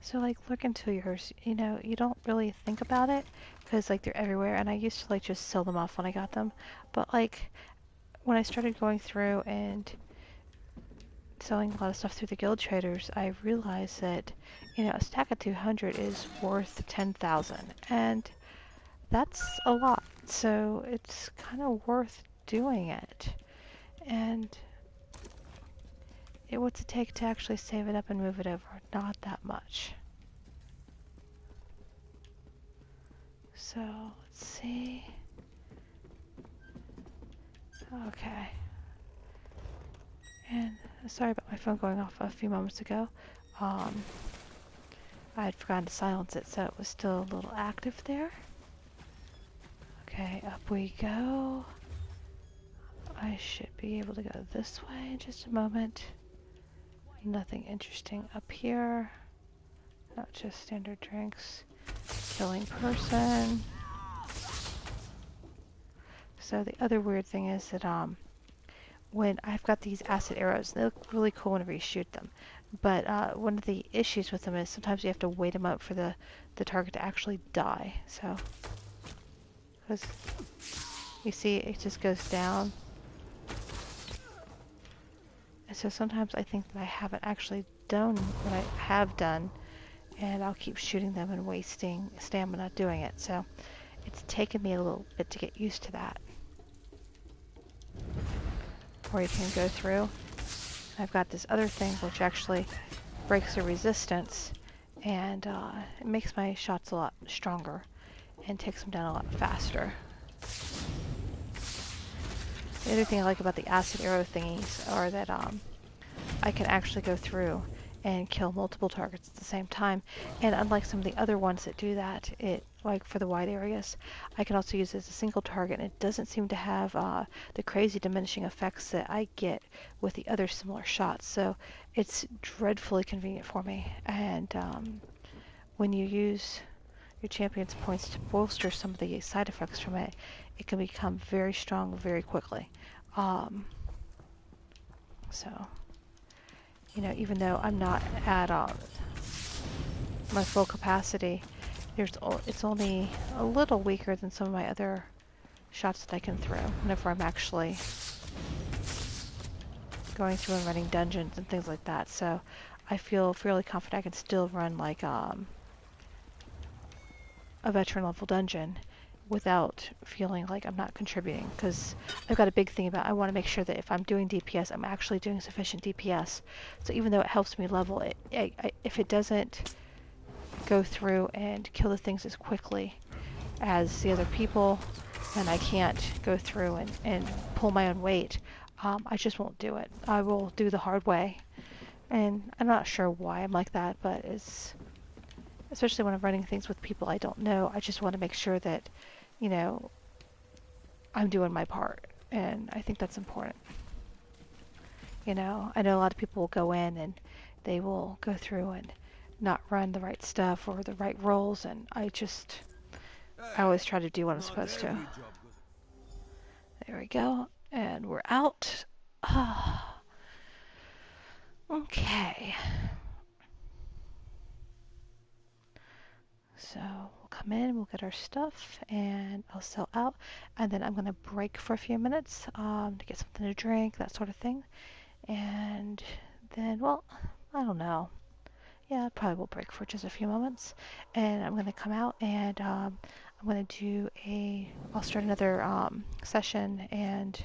so like look into yours, you know, you don't really think about it because like they're everywhere, and I used to like just sell them off when I got them. But like when I started going through and selling a lot of stuff through the guild traders, I realized that, you know, a stack of 200 is worth 10,000, and that's a lot. So it's kind of worth doing it. And what's it take to actually save it up and move it over? Not that much. So let's see. Okay. And sorry about my phone going off a few moments ago. I had forgotten to silence it, so it was still a little active there. Okay, up we go. I should be able to go this way in just a moment. Nothing interesting up here. Not just standard drinks. Killing person. So the other weird thing is that when I've got these acid arrows, they look really cool whenever you shoot them. But one of the issues with them is sometimes you have to wait them up for the target to actually die. So, because you see it just goes down. And so sometimes I think that I haven't actually done what I have done, and I'll keep shooting them and wasting stamina doing it. So it's taken me a little bit to get used to that. Or you can go through. I've got this other thing which actually breaks the resistance, and it makes my shots a lot stronger and takes them down a lot faster. The other thing I like about the acid arrow thingies are that I can actually go through and kill multiple targets at the same time. And unlike some of the other ones that do that, like for the wide areas, I can also use it as a single target, and it doesn't seem to have the crazy diminishing effects that I get with the other similar shots. So it's dreadfully convenient for me. And when you use your champion's points to bolster some of the side effects from it, it can become very strong very quickly. So, even though I'm not at my full capacity, it's only a little weaker than some of my other shots that I can throw whenever I'm actually going through and running dungeons and things like that. So I feel fairly confident I can still run like a veteran level dungeon without feeling like I'm not contributing, because I've got a big thing about I want to make sure that if I'm doing DPS, I'm actually doing sufficient DPS. So even though it helps me level it, if it doesn't go through and kill the things as quickly as the other people, and I can't go through and pull my own weight, I just won't do it. I will do the hard way. And I'm not sure why I'm like that, but especially when I'm running things with people I don't know, I just want to make sure that, I'm doing my part. And I think that's important. I know a lot of people will go in and they will go through and not run the right stuff or the right roles, and I always try to do what I'm supposed to. There we go. And we're out. Okay. So we'll come in, we'll get our stuff, and I'll sell out. And then I'm going to break for a few minutes to get something to drink, that sort of thing. And then, well, I don't know. Yeah, I probably will break for just a few moments. And I'm going to come out and I'm going to I'll start another session, and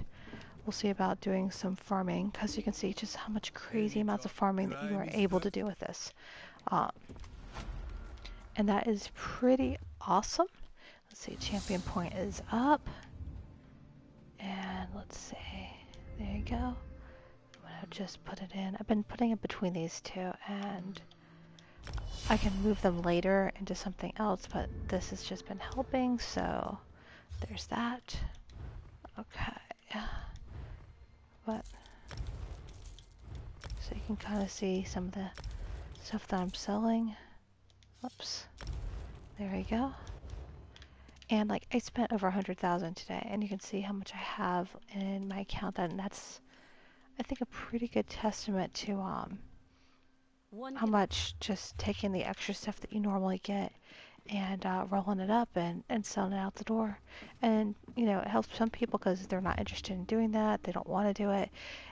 we'll see about doing some farming, because you can see just how much crazy amounts of farming that you are able to do with this. And that is pretty awesome. Let's see, champion point is up. And let's see, there you go. I'm gonna just put it in. I've been putting it between these two, and I can move them later into something else, but this has just been helping, so there's that. Okay. But, so you can kind of see some of the stuff that I'm selling. Oops. There we go. And like I spent over 100,000 today, and you can see how much I have in my account, and that's, I think, a pretty good testament to how much just taking the extra stuff that you normally get and rolling it up and selling it out the door. And it helps some people because they're not interested in doing that, they don't want to do it,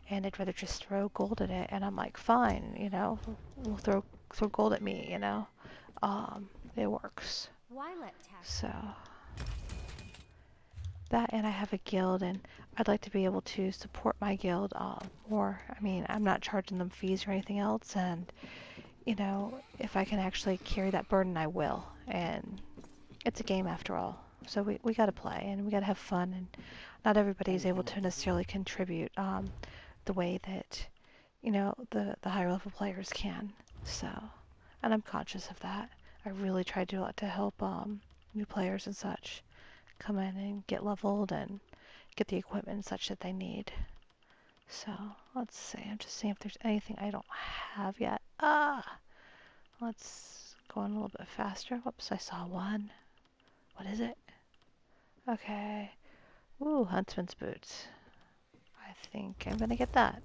and they'd rather just throw gold at it. And I'm like, fine, we'll throw gold at me, it works. Why let tax? So that, and I have a guild, and I'd like to be able to support my guild more. I mean, I'm not charging them fees or anything else, and if I can actually carry that burden, I will. And it's a game after all, so we got to play and we got to have fun, and not everybody is able to necessarily contribute the way that the higher level players can. So, and I'm conscious of that. I really try to help new players and such come in and get leveled and get the equipment and such that they need. So let's see, I'm just seeing if there's anything I don't have yet. Let's go on a little bit faster. Whoops, I saw one. What is it? Okay. Ooh, huntsman's boots. I think I'm gonna get that.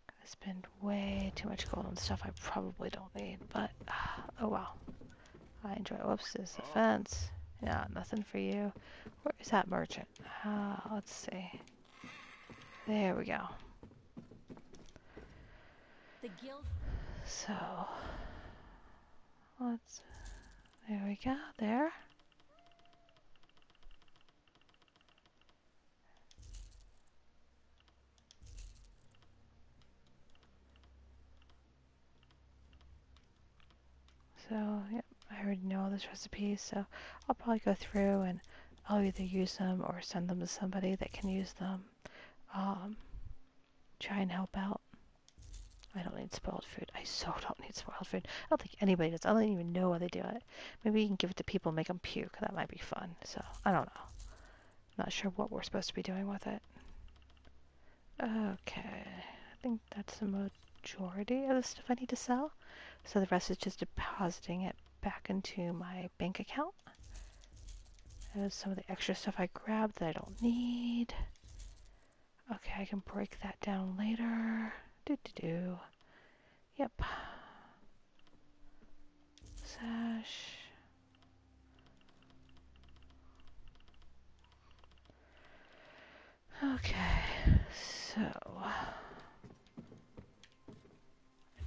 I spend way too much gold on stuff I probably don't need, but oh well. I enjoy it. Whoops, this is a fence. Yeah, nothing for you. Where is that merchant? Let's see. There we go. The guild. So, there we go, there. So, yep, I already know all those recipes, so I'll probably go through and I'll either use them or send them to somebody that can use them. Try and help out. I don't need spoiled food. I so don't need spoiled food. I don't think anybody does. I don't even know why they do it. Maybe you can give it to people and make them puke. That might be fun. So, I don't know. Not sure what we're supposed to be doing with it. Okay. I think that's the majority of the stuff I need to sell. So the rest is just depositing it back into my bank account. There's some of the extra stuff I grabbed that I don't need. Okay, I can break that down later. Do. Yep. Sash. Okay, so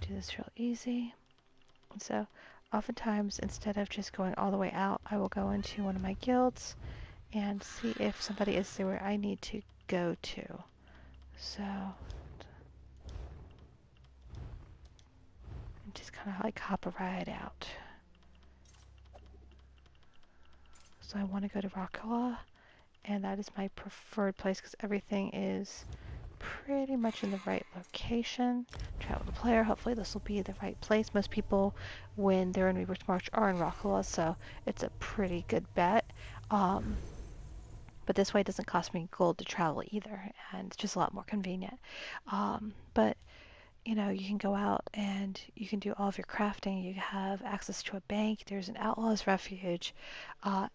do this real easy. So oftentimes, instead of just going all the way out, I will go into one of my guilds and see if somebody is there where I need to go to. So just kind of like hop a ride out. So I want to go to Rockala, and that is my preferred place because everything is pretty much in the right location. Travel the player, hopefully this will be the right place. Most people, when they're in Reaper's March, are in Rockala, so it's a pretty good bet. But this way it doesn't cost me gold to travel either, and it's just a lot more convenient. But you know, you can go out and you can do all of your crafting. You have access to a bank. There's an outlaws refuge.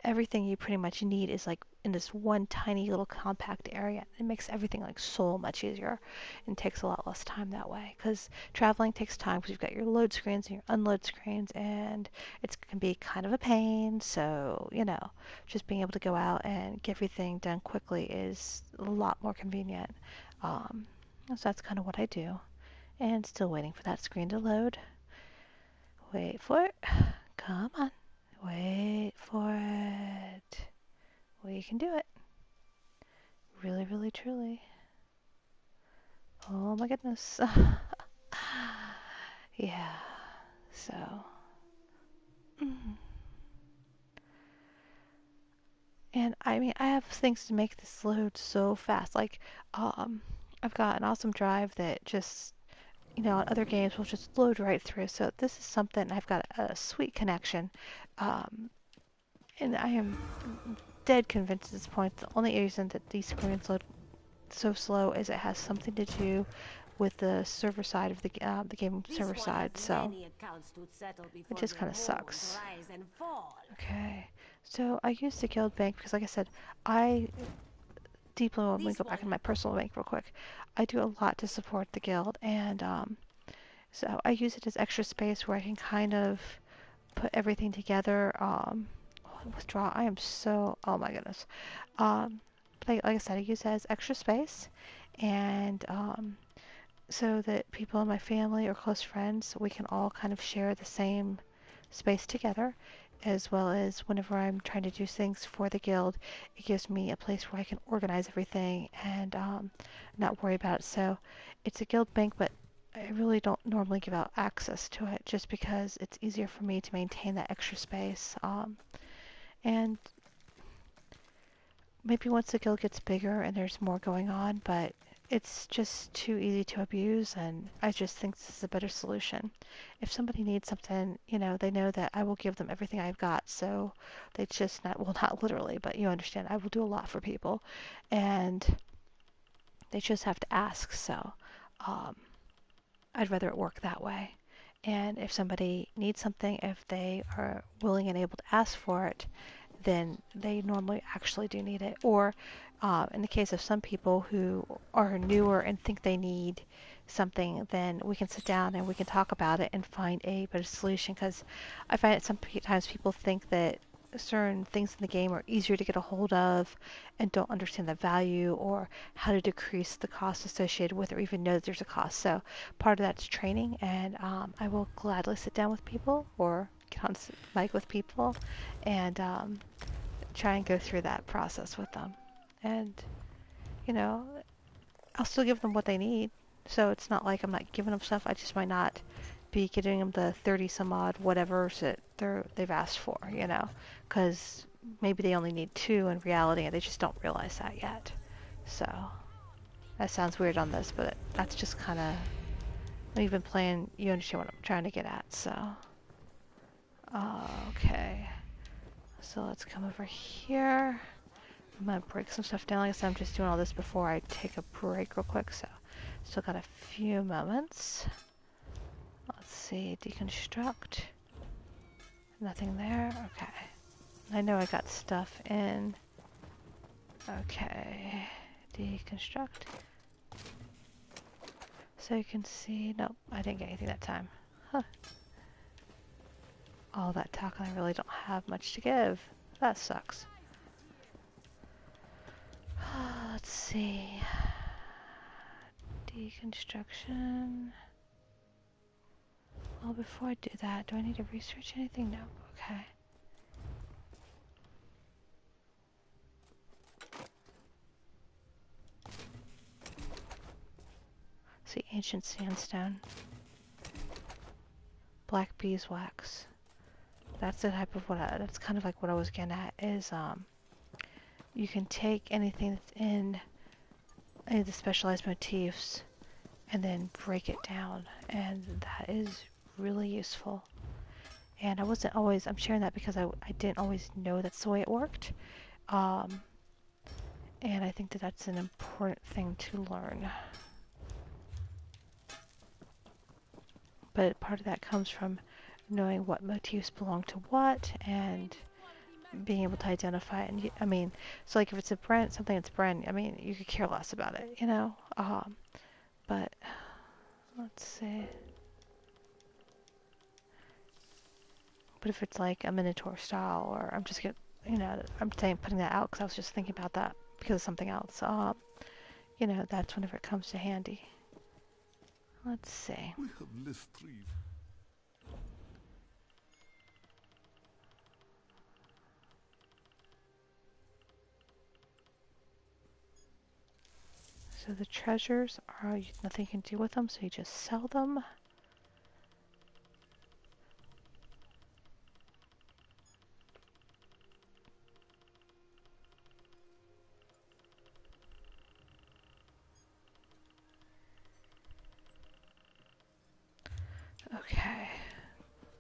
Everything you pretty much need is like in this one tiny little compact area. It makes everything like so much easier and takes a lot less time that way. Because traveling takes time because you've got your load screens and your unload screens, and it can be kind of a pain. So, you know, just being able to go out and get everything done quickly is a lot more convenient. So that's kind of what I do. And still waiting for that screen to load. Wait for it. Come on. Wait for it. We can do it. Really, really, truly. Oh my goodness. Yeah. So. And I mean, I have things to make this load so fast. Like, I've got an awesome drive that just, you know, on other games will just load right through. So this is something, I've got a sweet connection. And I am dead convinced at this point the only reason that these screens load so slow is it has something to do with the server side of the game server side. So it just kind of sucks. Okay, so I used the guild bank because, like I said, I deeply want to go back in my personal bank real quick. I do a lot to support the guild, and so I use it as extra space where I can kind of put everything together. Withdraw. I am so, oh my goodness. Like I said, I use it as extra space, and so that people in my family or close friends, we can all kind of share the same space together, as well as whenever I'm trying to do things for the guild, it gives me a place where I can organize everything and not worry about it. So it's a guild bank, but I really don't normally give out access to it just because it's easier for me to maintain that extra space. And maybe once the guild gets bigger and there's more going on, but it's just too easy to abuse, and I just think this is a better solution. If somebody needs something, you know, they know that I will give them everything I've got, so they just not, well, not literally, but you understand, I will do a lot for people, and they just have to ask, so I'd rather it work that way. And if somebody needs something, if they are willing and able to ask for it, then they normally actually do need it. Or in the case of some people who are newer and think they need something, then we can sit down and we can talk about it and find a better solution. Because I find that sometimes people think that certain things in the game are easier to get a hold of and don't understand the value or how to decrease the cost associated with it or even know that there's a cost. So part of that's training, and I will gladly sit down with people or get on mic with people and try and go through that process with them. And, you know, I'll still give them what they need. So it's not like I'm not giving them stuff. I just might not be getting them the 30 some odd whatever that they've asked for, you know, because maybe they only need 2 in reality and they just don't realize that yet. So that sounds weird on this, but that's just kind of You've been playing, you understand what I'm trying to get at, so. Okay. So let's come over here. I'm gonna break some stuff down. Like I said, I'm just doing all this before I take a break real quick, so still got a few moments. Let's see, deconstruct. Nothing there. Okay. I know I got stuff in. Okay. Deconstruct. So you can see, nope, I didn't get anything that time. Huh. All that talk and I really don't have much to give. That sucks. Let's see. Deconstruction. Well, before I do that, do I need to research anything? No. Okay. See, ancient sandstone. Black beeswax. That's the type of that's kind of like what I was getting at is, you can take anything that's in any of the specialized motifs and then break it down, and that is really useful. And I wasn't always, I'm sharing that because I didn't always know that's the way it worked. And I think that that's an important thing to learn. But part of that comes from knowing what motifs belong to what and being able to identify it. And I mean, so like if it's a brand, something that's brand, I mean, you could care less about it, you know? But let's see. But if it's like a Minotaur style, or I'm just I'm saying putting that out because I was just thinking about that because of something else. That's whenever it comes to handy. Let's see. We have less trees. So the treasures are nothing you can do with them, so you just sell them. Okay.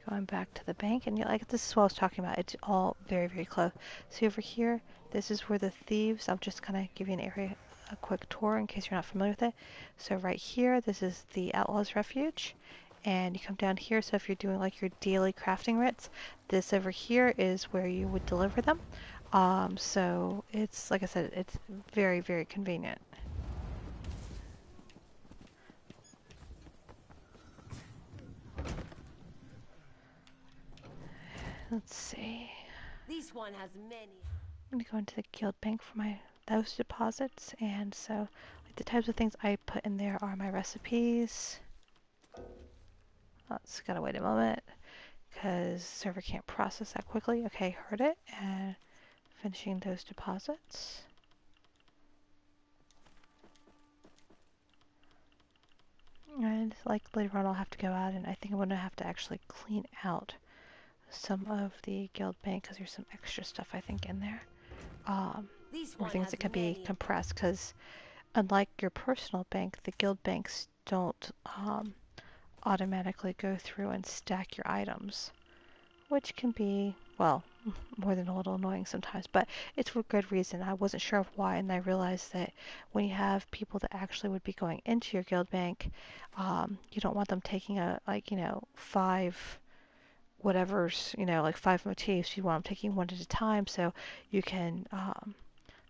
Going back to the bank, and like this is what I was talking about. It's all very, very close. See over here, this is where the thieves. I'll just kind of give you an area, a quick tour in case you're not familiar with it. So right here, this is the Outlaws Refuge, and you come down here. So if you're doing like your daily crafting writs, this over here is where you would deliver them. So it's like I said, it's very, very convenient. Let's see. This one has many. I'm gonna go into the guild bank for those deposits, and so like the types of things I put in there are my recipes. Let's gotta wait a moment because server can't process that quickly. Okay, heard it, and finishing those deposits. And like later on, I'll have to go out, and I think I'm gonna have to actually clean out some of the guild bank because there's some extra stuff I think in there. More things that can be compressed because unlike your personal bank, the guild banks don't automatically go through and stack your items, which can be, well, more than a little annoying sometimes, but it's for good reason. I wasn't sure of why, and I realized that when you have people that actually would be going into your guild bank, you don't want them taking five whatever's, like 5 motifs. You want them taking one at a time so you can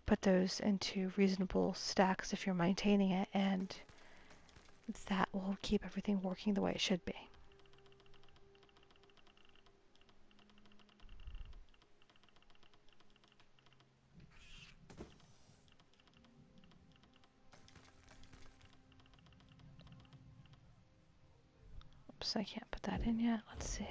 put those into reasonable stacks if you're maintaining it, and that will keep everything working the way it should be. Oops, I can't put that in yet. Let's see.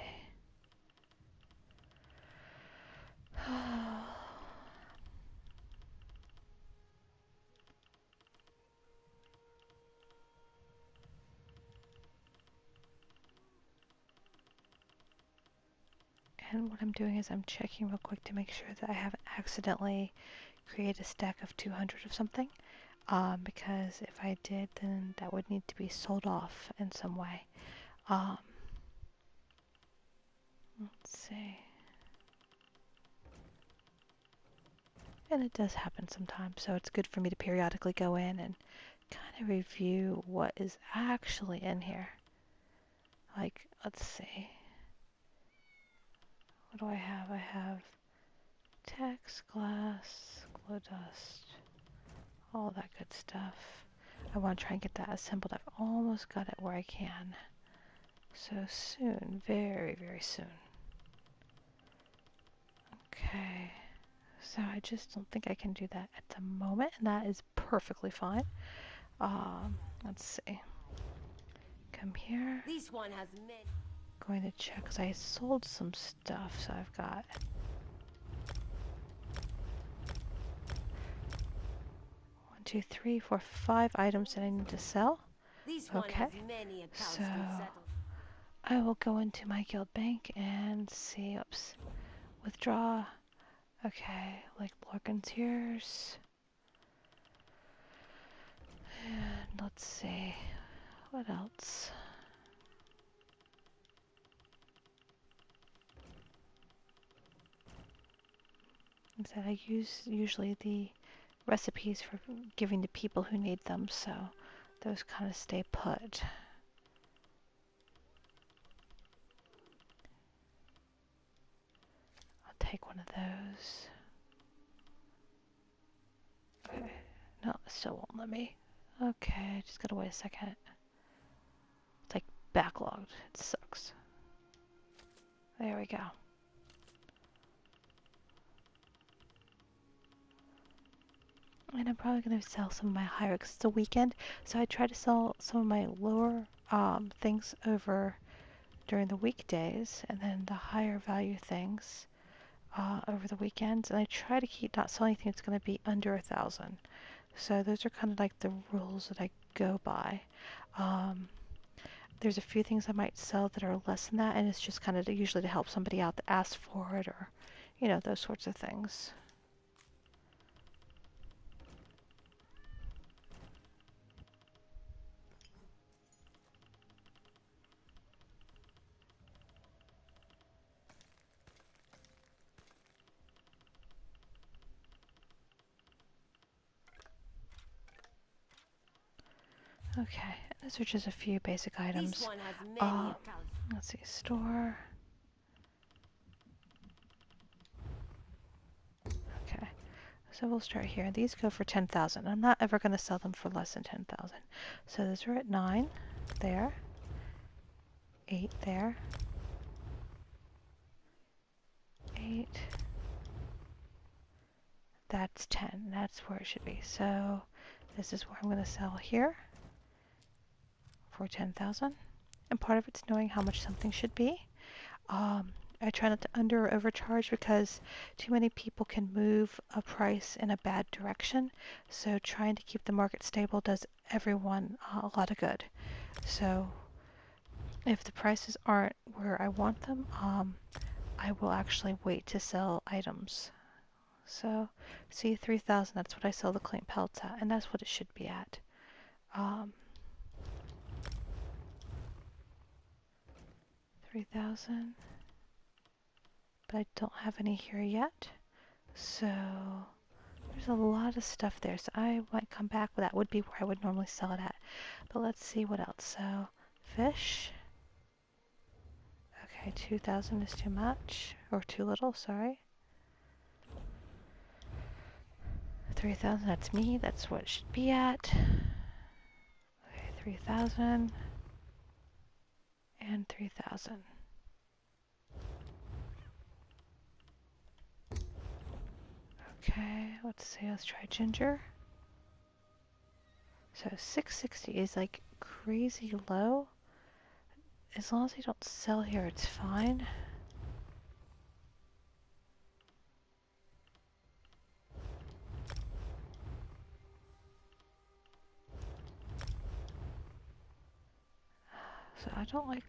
And what I'm doing is I'm checking real quick to make sure that I haven't accidentally created a stack of 200 of something. because if I did, then that would need to be sold off in some way. Um, let's see. And it does happen sometimes, so it's good for me to periodically go in and kind of review what is actually in here. Like, let's see. What do I have? I have text, glass, glow dust, all that good stuff. I want to try and get that assembled. I've almost got it where I can. So soon, very, very soon. Okay. So I just don't think I can do that at the moment, and that is perfectly fine. Let's see. Come here. This one has many. Going to check because I sold some stuff, so I've got 1, 2, 3, 4, 5 items that I need to sell. This one Okay, has many accounts so to settle. I will go into my guild bank and see. Oops, withdraw. Okay, like Lorcan's Tears. And let's see, what else? Instead, I use usually the recipes for giving to people who need them, so those kind of stay put. I'll take one of those. Okay, no, it still won't let me. Okay, just gotta wait a second. It's like backlogged. It sucks. There we go. And I'm probably going to sell some of my higher, because it's a weekend, so I try to sell some of my lower things over during the weekdays, and then the higher value things over the weekends. And I try to keep not selling anything that's going to be under 1,000. So those are kind of like the rules that I go by. There's a few things I might sell that are less than that, and it's just kind of usually to help somebody out that asks for it, or, you know, those sorts of things. Okay, those are just a few basic items. This one has many accounts. Let's see, store. Okay, so we'll start here. These go for 10,000. I'm not ever going to sell them for less than 10,000. So those are at 9 there, 8 there, 8. That's 10. That's where it should be. So this is where I'm going to sell here for 10,000. And part of it's knowing how much something should be. I try not to under or overcharge because too many people can move a price in a bad direction. So trying to keep the market stable does everyone a lot of good. So if the prices aren't where I want them, I will actually wait to sell items. So see 3,000, that's what I sell the clean pellets at, and that's what it should be at. 3,000. But I don't have any here yet. So there's a lot of stuff there. So I might come back, but that would be where I would normally sell it at. But let's see what else. So fish. Okay, 2,000 is too much, or too little, sorry. 3,000, that's me. That's what it should be at. Okay, 3,000 and 3,000. Okay, let's see. Let's try ginger. So 660 is like crazy low. As long as I don't sell here, it's fine. So I don't like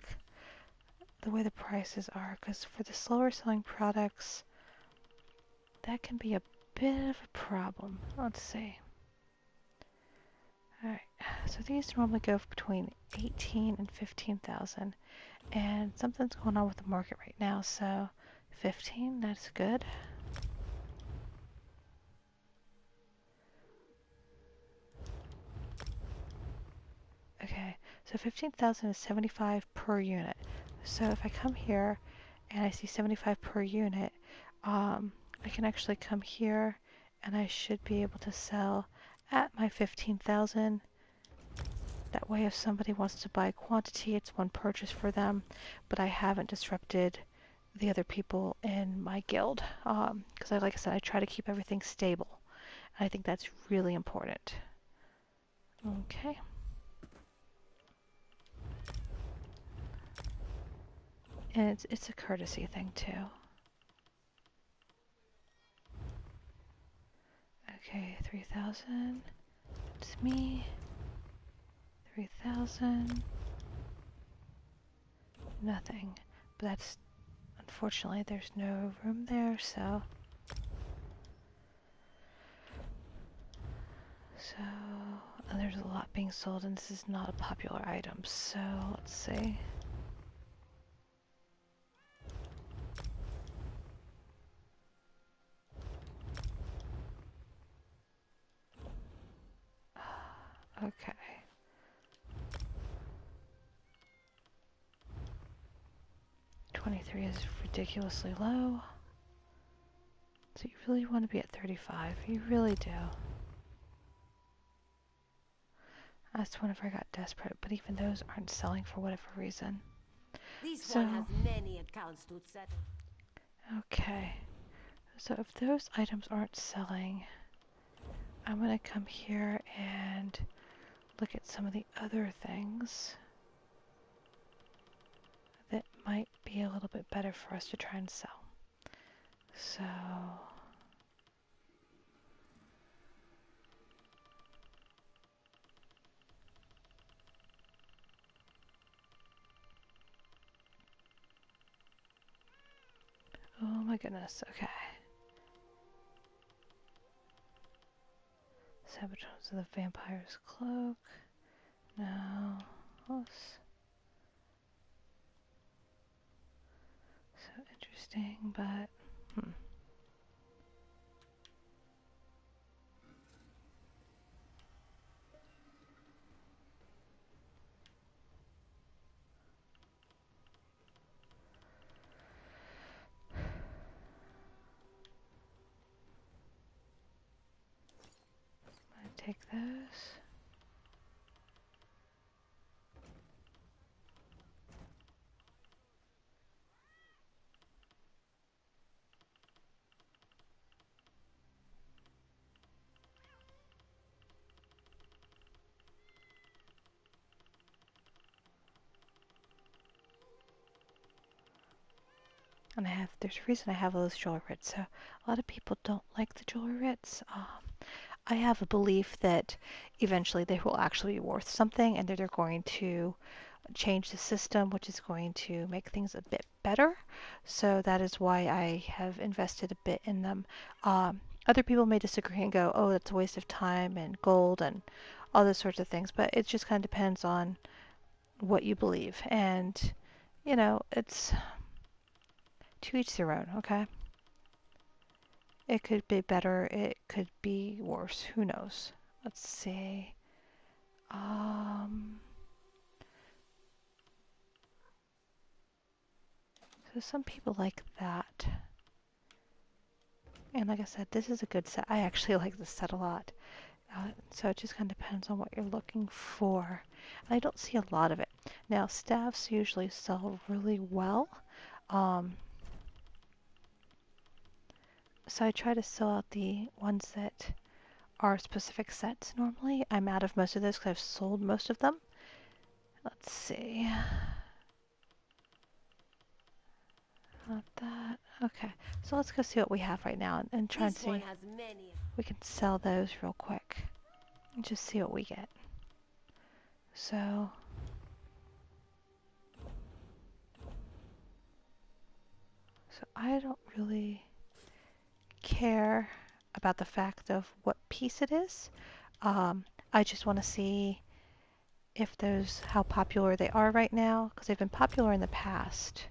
the way the prices are, because for the slower selling products, that can be a bit of a problem. Let's see. Alright, so these normally go for between 18 and 15,000. And something's going on with the market right now, so 15, that's good. Okay, so 15,000 is 75 per unit. So if I come here and I see 75 per unit, I can actually come here and I should be able to sell at my 15,000. That way if somebody wants to buy quantity, it's one purchase for them, but I haven't disrupted the other people in my guild. Because like I said, I try to keep everything stable. And I think that's really important. Okay. And it's a courtesy thing too. Okay, 3,000. It's me. 3,000. Nothing. But that's, unfortunately, there's no room there, so. So, and there's a lot being sold, and this is not a popular item, so let's see. Okay. $23 is ridiculously low. So you really want to be at 35. You really do. That's whenever I got desperate, but even those aren't selling for whatever reason. This So, one has many accounts to settle. okay. So if those items aren't selling, I'm going to come here and look at some of the other things that might be a little bit better for us to try and sell. So, oh my goodness, okay. Sabotage of the Vampire's Cloak. No. So interesting, but I'm gonna take those. And there's a reason I have all those jewelry writs. So a lot of people don't like the jewelry writs. I have a belief that eventually they will actually be worth something and that they're going to change the system, which is going to make things a bit better. So that is why I have invested a bit in them. Other people may disagree and go, oh, that's a waste of time and gold and all those sorts of things. But it just kind of depends on what you believe. And, you know, it's to each their own, okay? It could be better, it could be worse, who knows? Let's see. So some people like that. And like I said, this is a good set. I actually like this set a lot. So it just kind of depends on what you're looking for. And I don't see a lot of it. Now, staffs usually sell really well. So I try to sell out the ones that are specific sets normally. I'm out of most of those because I've sold most of them. Let's see. Not that. Okay, so let's go see what we have right now and try and This one see has many. if we can sell those real quick and just see what we get. So, I don't really care about the fact of what piece it is. I just want to see if those, how popular they are right now, because they've been popular in the past.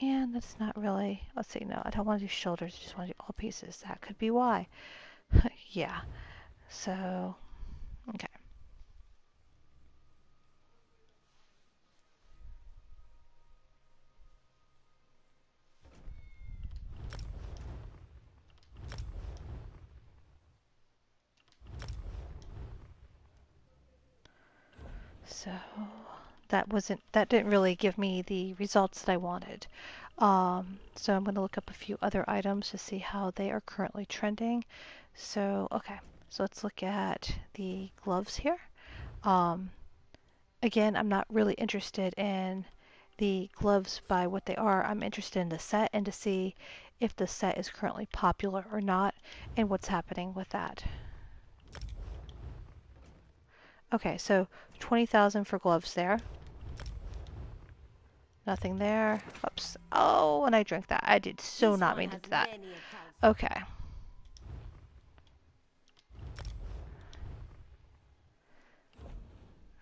And that's not really, let's see, no, I don't want to do shoulders, I just want to do all pieces. That could be why. Yeah, so, okay. So that didn't really give me the results that I wanted. So I'm going to look up a few other items to see how they are currently trending. So, okay, so let's look at the gloves here. Um, Again, I'm not really interested in the gloves by what they are. I'm interested in the set and to see if the set is currently popular or not and what's happening with that. Okay, so 20,000 for gloves there. Nothing there. Oops. Oh, and I drank that. I did so This not one mean to has do that. many accounts. Okay.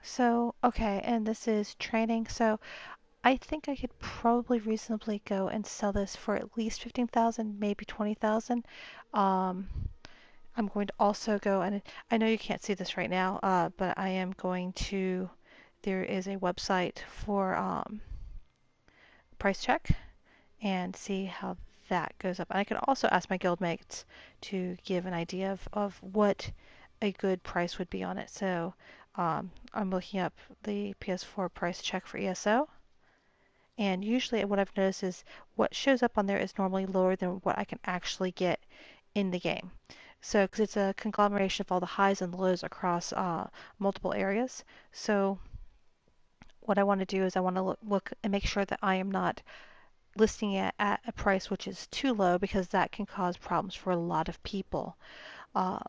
So, okay, and this is training. So, I think I could probably reasonably go and sell this for at least 15,000, maybe 20,000. Um, I'm going to also go, and I know you can't see this right now, but I am going to, there is a website for price check and see how that goes up. And I could also ask my guildmates to give an idea of what a good price would be on it. So I'm looking up the PS4 price check for ESO. And usually what I've noticed is what shows up on there is normally lower than what I can actually get in the game. So, because it's a conglomeration of all the highs and lows across multiple areas. So, what I want to do is I want to look and make sure that I am not listing it at a price which is too low because that can cause problems for a lot of people. Uh,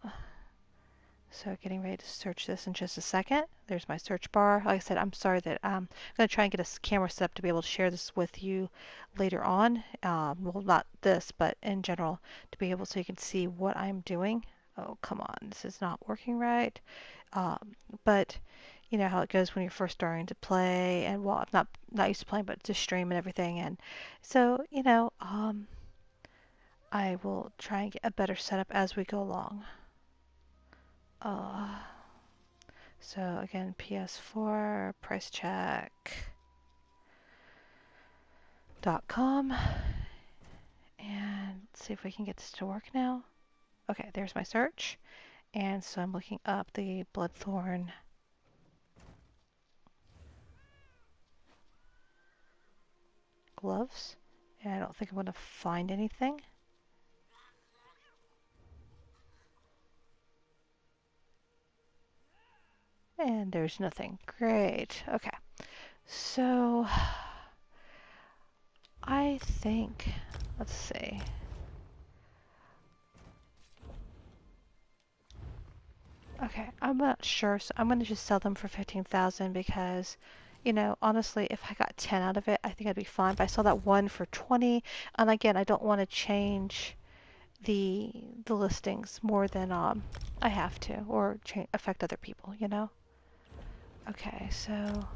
so getting ready to search this in just a second. There's my search bar. Like I said, I'm sorry that I'm going to try and get a camera set up to be able to share this with you later on. Well, not this, but in general, to be able so you can see what I'm doing. Oh, come on. This is not working right. But you know how it goes when you're first starting to play, and well, I'm not used to playing, but to stream and everything, and so I will try and get a better setup as we go along. Uh, so again, PS4 pricecheck.com, and see if we can get this to work now. Okay, there's my search, and so I'm looking up the Bloodthorn gloves, and I don't think I'm going to find anything. And there's nothing. Great. Okay. So I think, let's see. Okay, I'm not sure, so I'm going to just sell them for 15,000 because, you know, honestly, if I got 10 out of it, I think I'd be fine. But I saw that one for 20, and again, I don't want to change the listings more than I have to, or affect other people, you know? Okay, so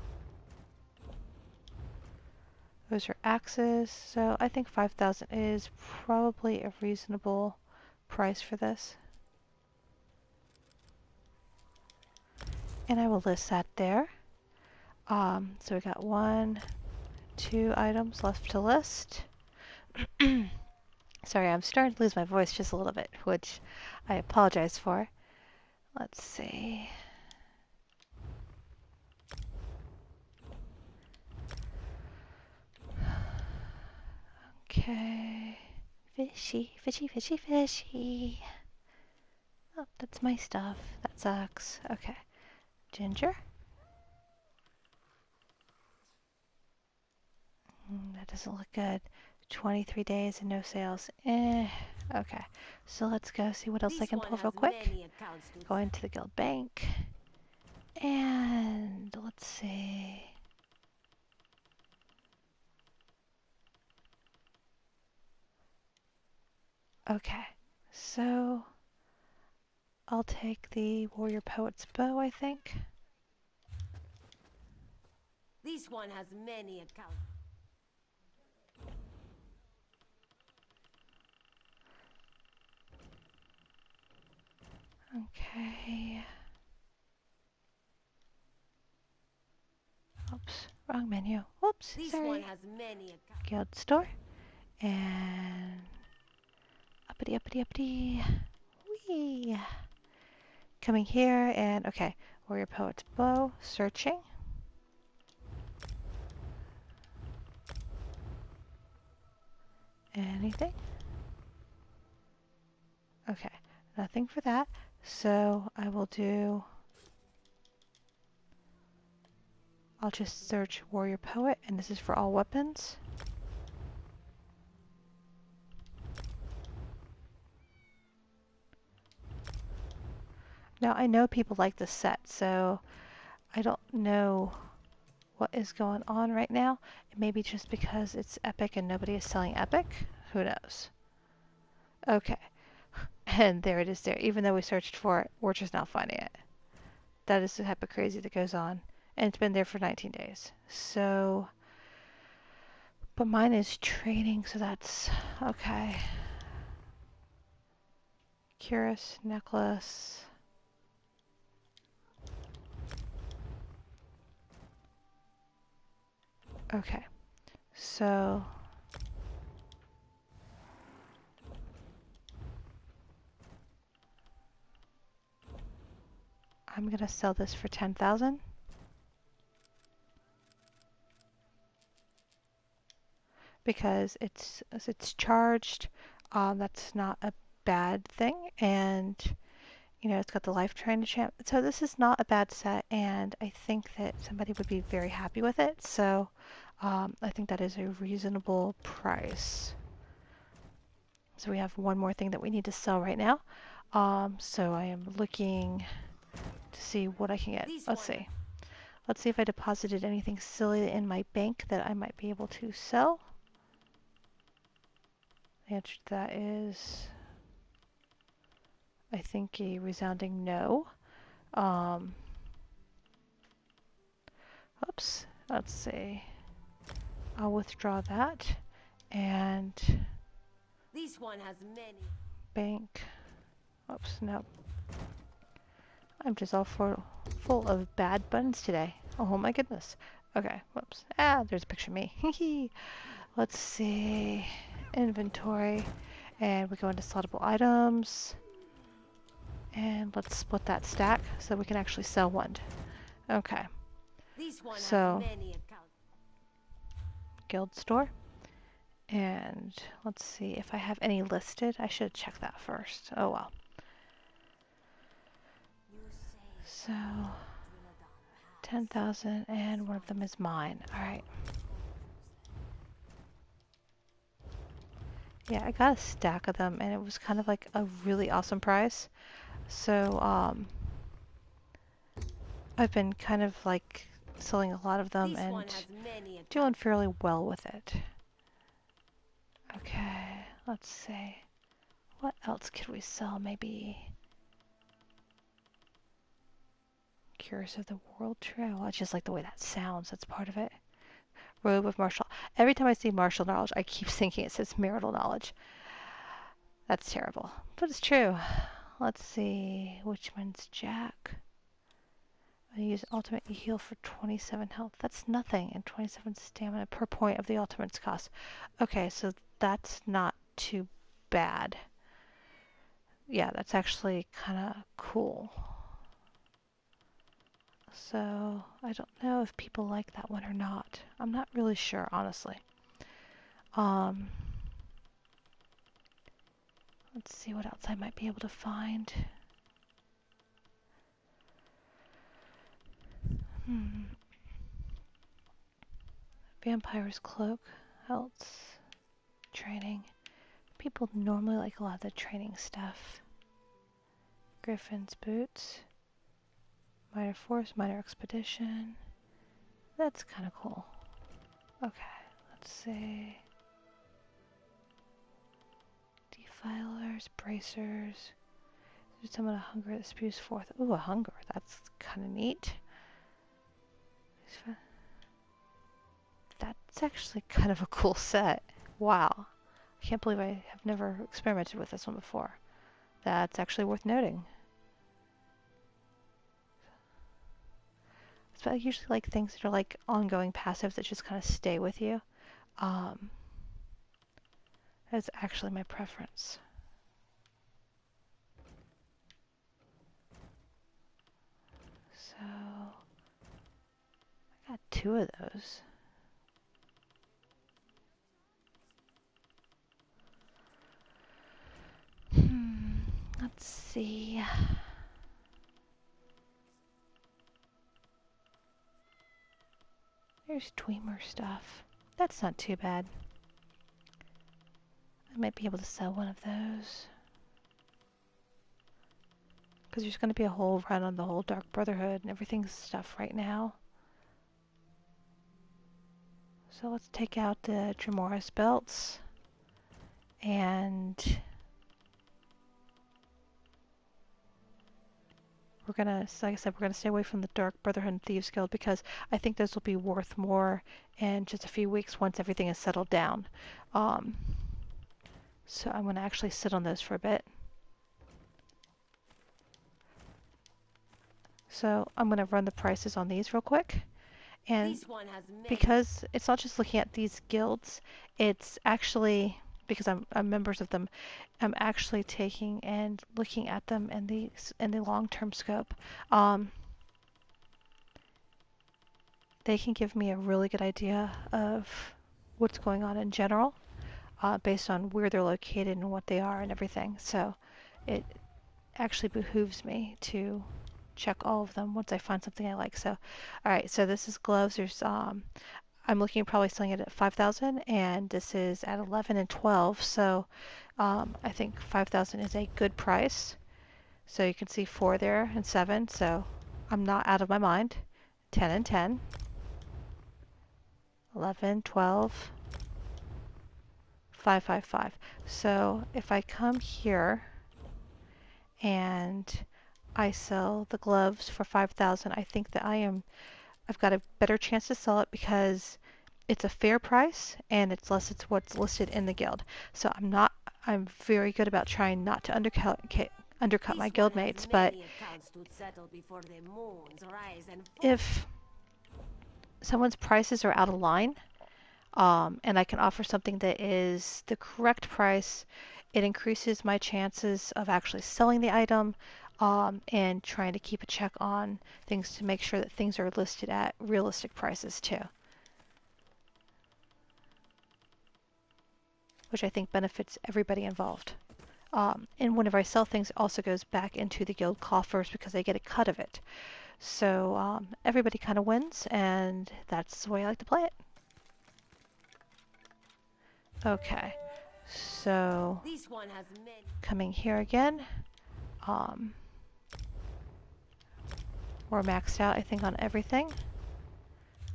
those are axes, so I think 5,000 is probably a reasonable price for this. And I will list that there. So we got 1, 2 items left to list. Sorry, I'm starting to lose my voice just a little bit, which I apologize for. Let's see. Okay. Fishy, fishy, fishy, fishy. Oh, that's my stuff. That sucks. Okay. Ginger. That doesn't look good. 23 days and no sales. Okay. So let's go see what else I This can one pull has real quick. many accounts to Go into the guild bank. And let's see. Okay. So I'll take the Warrior Poet's Bow, I think. This one has many accounts. Okay. Oops, wrong menu. Whoops, This sorry. one has many accounts. Guild store. And uppity, uppity, uppity. Whee! Coming here and okay. Warrior Poet's Bow. Searching. Anything? Okay, nothing for that. So I will do. I'll just search Warrior Poet, and this is for all weapons. Now I know people like this set, so I don't know what is going on right now. It may be just because it's epic and nobody is selling epic. Who knows? Okay, and there it is there. Even though we searched for it, we're just not finding it. That is the type of crazy that goes on. And it's been there for 19 days. So, but mine is trading, so that's okay. Curious necklace. Okay, so I'm gonna sell this for 10,000 because it's charged. That's not a bad thing, and you know it's got the life train champ. So this is not a bad set, and I think that somebody would be very happy with it. So I think that is a reasonable price. So we have one more thing that we need to sell right now. So I am looking to see what I can get. Let's see. Let's see if I deposited anything silly in my bank that I might be able to sell. The answer to that is, I think, a resounding no. Oops. Let's see. I'll withdraw that. And This one has many. bank. Oops, no. I'm just all full of bad buttons today. Oh my goodness. Okay, whoops. Ah, there's a picture of me. Let's see. Inventory. And we go into selectable items. And let's split that stack so we can actually sell one. Okay. This one So, has many accounts. guild store. And let's see if I have any listed. I should check that first. Oh well. So 10,000 and one of them is mine. Alright. Yeah, I got a stack of them and it was kind of like a really awesome price. So I've been kind of like selling a lot of them and doing fairly well with it. Okay, let's see. What else could we sell? Maybe Curious of the World Trail. I just like the way that sounds. That's part of it. Robe of Martial. Every time I see martial knowledge, I keep thinking it says marital knowledge. That's terrible, but it's true. Let's see. Which one's Jack? I use ultimate heal for 27 health. That's nothing, and 27 stamina per point of the ultimate's cost. Okay, so that's not too bad. Yeah, that's actually kind of cool. So I don't know if people like that one or not. I'm not really sure, honestly. Let's see what else I might be able to find. Vampire's Cloak, health, training. People normally like a lot of the training stuff. Griffin's Boots. Minor Force, Minor Expedition. That's kind of cool. Okay, let's see. Defilers, bracers. There's someone a hunger that spews forth. Ooh, a hunger. That's kind of neat. That's actually kind of a cool set. Wow. I can't believe I have never experimented with this one before. That's actually worth noting. So I usually like things that are like ongoing passives that just kind of stay with you. That's actually my preference. So I got 2 of those. Let's see. There's Tweemer stuff. That's not too bad. I might be able to sell one of those. Because there's going to be a whole run on the whole Dark Brotherhood and everything's stuff right now. So let's take out the Tremoris belts. And we're going to, like I said, we're going to stay away from the Dark Brotherhood and Thieves Guild because I think those will be worth more in just a few weeks once everything is settled down. So I'm going to actually sit on those for a bit. So I'm going to run the prices on these real quick. And because it's not just looking at these guilds, it's actually, because I'm members of them, I'm actually taking and looking at them in the long-term scope. They can give me a really good idea of what's going on in general, based on where they're located and what they are and everything. So it actually behooves me to check all of them once I find something I like. So, all right, so this is gloves. There's I'm looking at probably selling it at 5,000, and this is at 11 and 12. So I think 5,000 is a good price. So you can see 4 there and 7. So I'm not out of my mind. 10 and 10. 11, 12, 5, 5, 5. So if I come here and I sell the gloves for 5,000, I think that I've got a better chance to sell it because it's a fair price and it's less it's what's listed in the guild. So I'm very good about trying not to undercut my guildmates, but if someone's prices are out of line, and I can offer something that is the correct price, it increases my chances of actually selling the item, and trying to keep a check on things to make sure that things are listed at realistic prices too. Which I think benefits everybody involved. And whenever I sell things, it also goes back into the guild coffers because they get a cut of it. So everybody kind of wins, and that's the way I like to play it. Okay, so coming here again, we're maxed out, I think, on everything.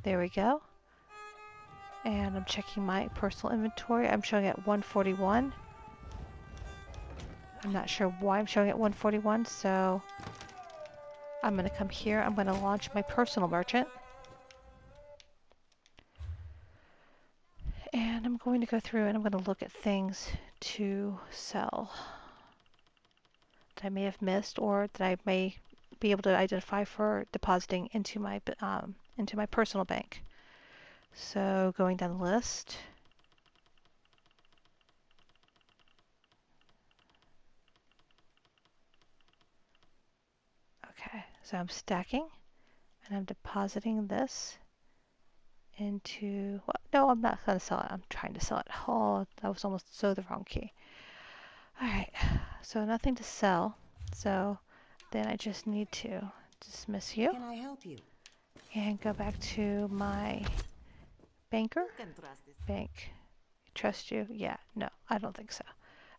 There we go. And I'm checking my personal inventory. I'm showing at 141. I'm not sure why I'm showing at 141, so I'm going to come here. I'm going to launch my personal merchant. And I'm going to go through and I'm going to look at things to sell that I may have missed or that I may be able to identify for depositing into my personal bank. So going down the list. Okay, so I'm stacking and I'm depositing this into, well, no, I'm not going to sell it. I'm trying to sell it. Oh, that was almost so the wrong key. All right, so nothing to sell. So then I just need to dismiss you. Can I help you? And go back to my banker. Bank. Trust you? Yeah, no, I don't think so.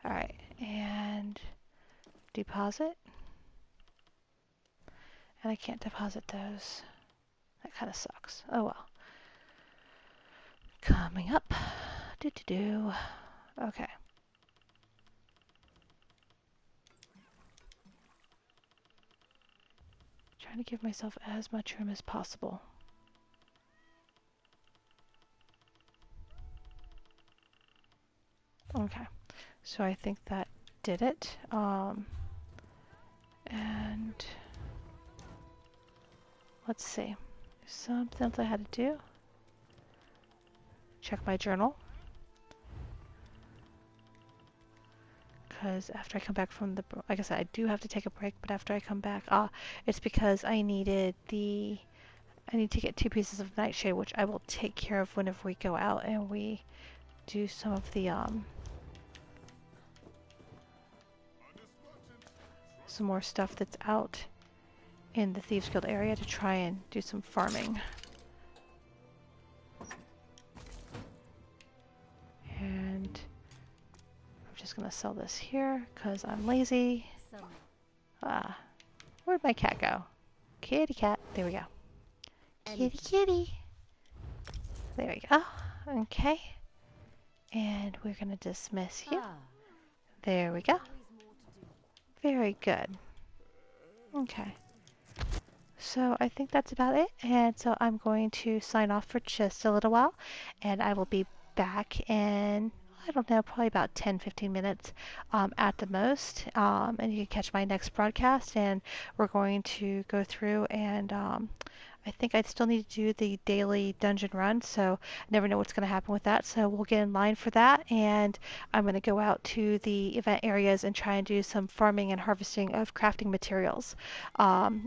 All right, and deposit. And I can't deposit those. That kind of sucks. Oh well. Coming up. Do-do-do. Okay. trying to give myself as much room as possible. Okay, so I think that did it. And let's see. There's something else I had to do. Check my journal. Because after I come back from the, like I said, I do have to take a break, but after I come back, it's because I need to get 2 pieces of nightshade, which I will take care of whenever we go out and we do some of the, some more stuff that's out in the Thieves Guild area to try and do some farming. And I'm just gonna sell this here because I'm lazy. Where'd my cat go? Kitty cat. There we go. Kitty kitty. There we go. Okay. And we're gonna dismiss you. There we go. Very good. Okay. So I think that's about it. And so I'm going to sign off for just a little while. And I will be back in, I don't know, probably about 10-15 minutes at the most. And you can catch my next broadcast. And we're going to go through and I think I still need to do the daily dungeon run, so I never know what's going to happen with that. So we'll get in line for that, and I'm going to go out to the event areas and try and do some farming and harvesting of crafting materials,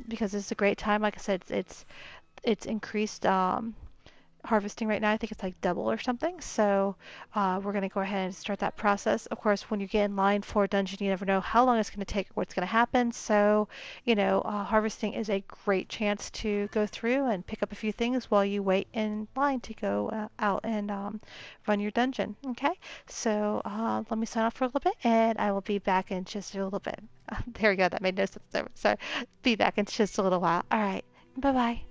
because it's a great time. Like I said, it's increased harvesting right now. I think it's like double or something. So we're going to go ahead and start that process. Of course, when you get in line for a dungeon, you never know how long it's going to take or what's going to happen. So, harvesting is a great chance to go through and pick up a few things while you wait in line to go out and run your dungeon. Okay, so let me sign off for a little bit and I will be back in just a little bit. There we go. That made no sense there. So be back in just a little while. All right. Bye-bye.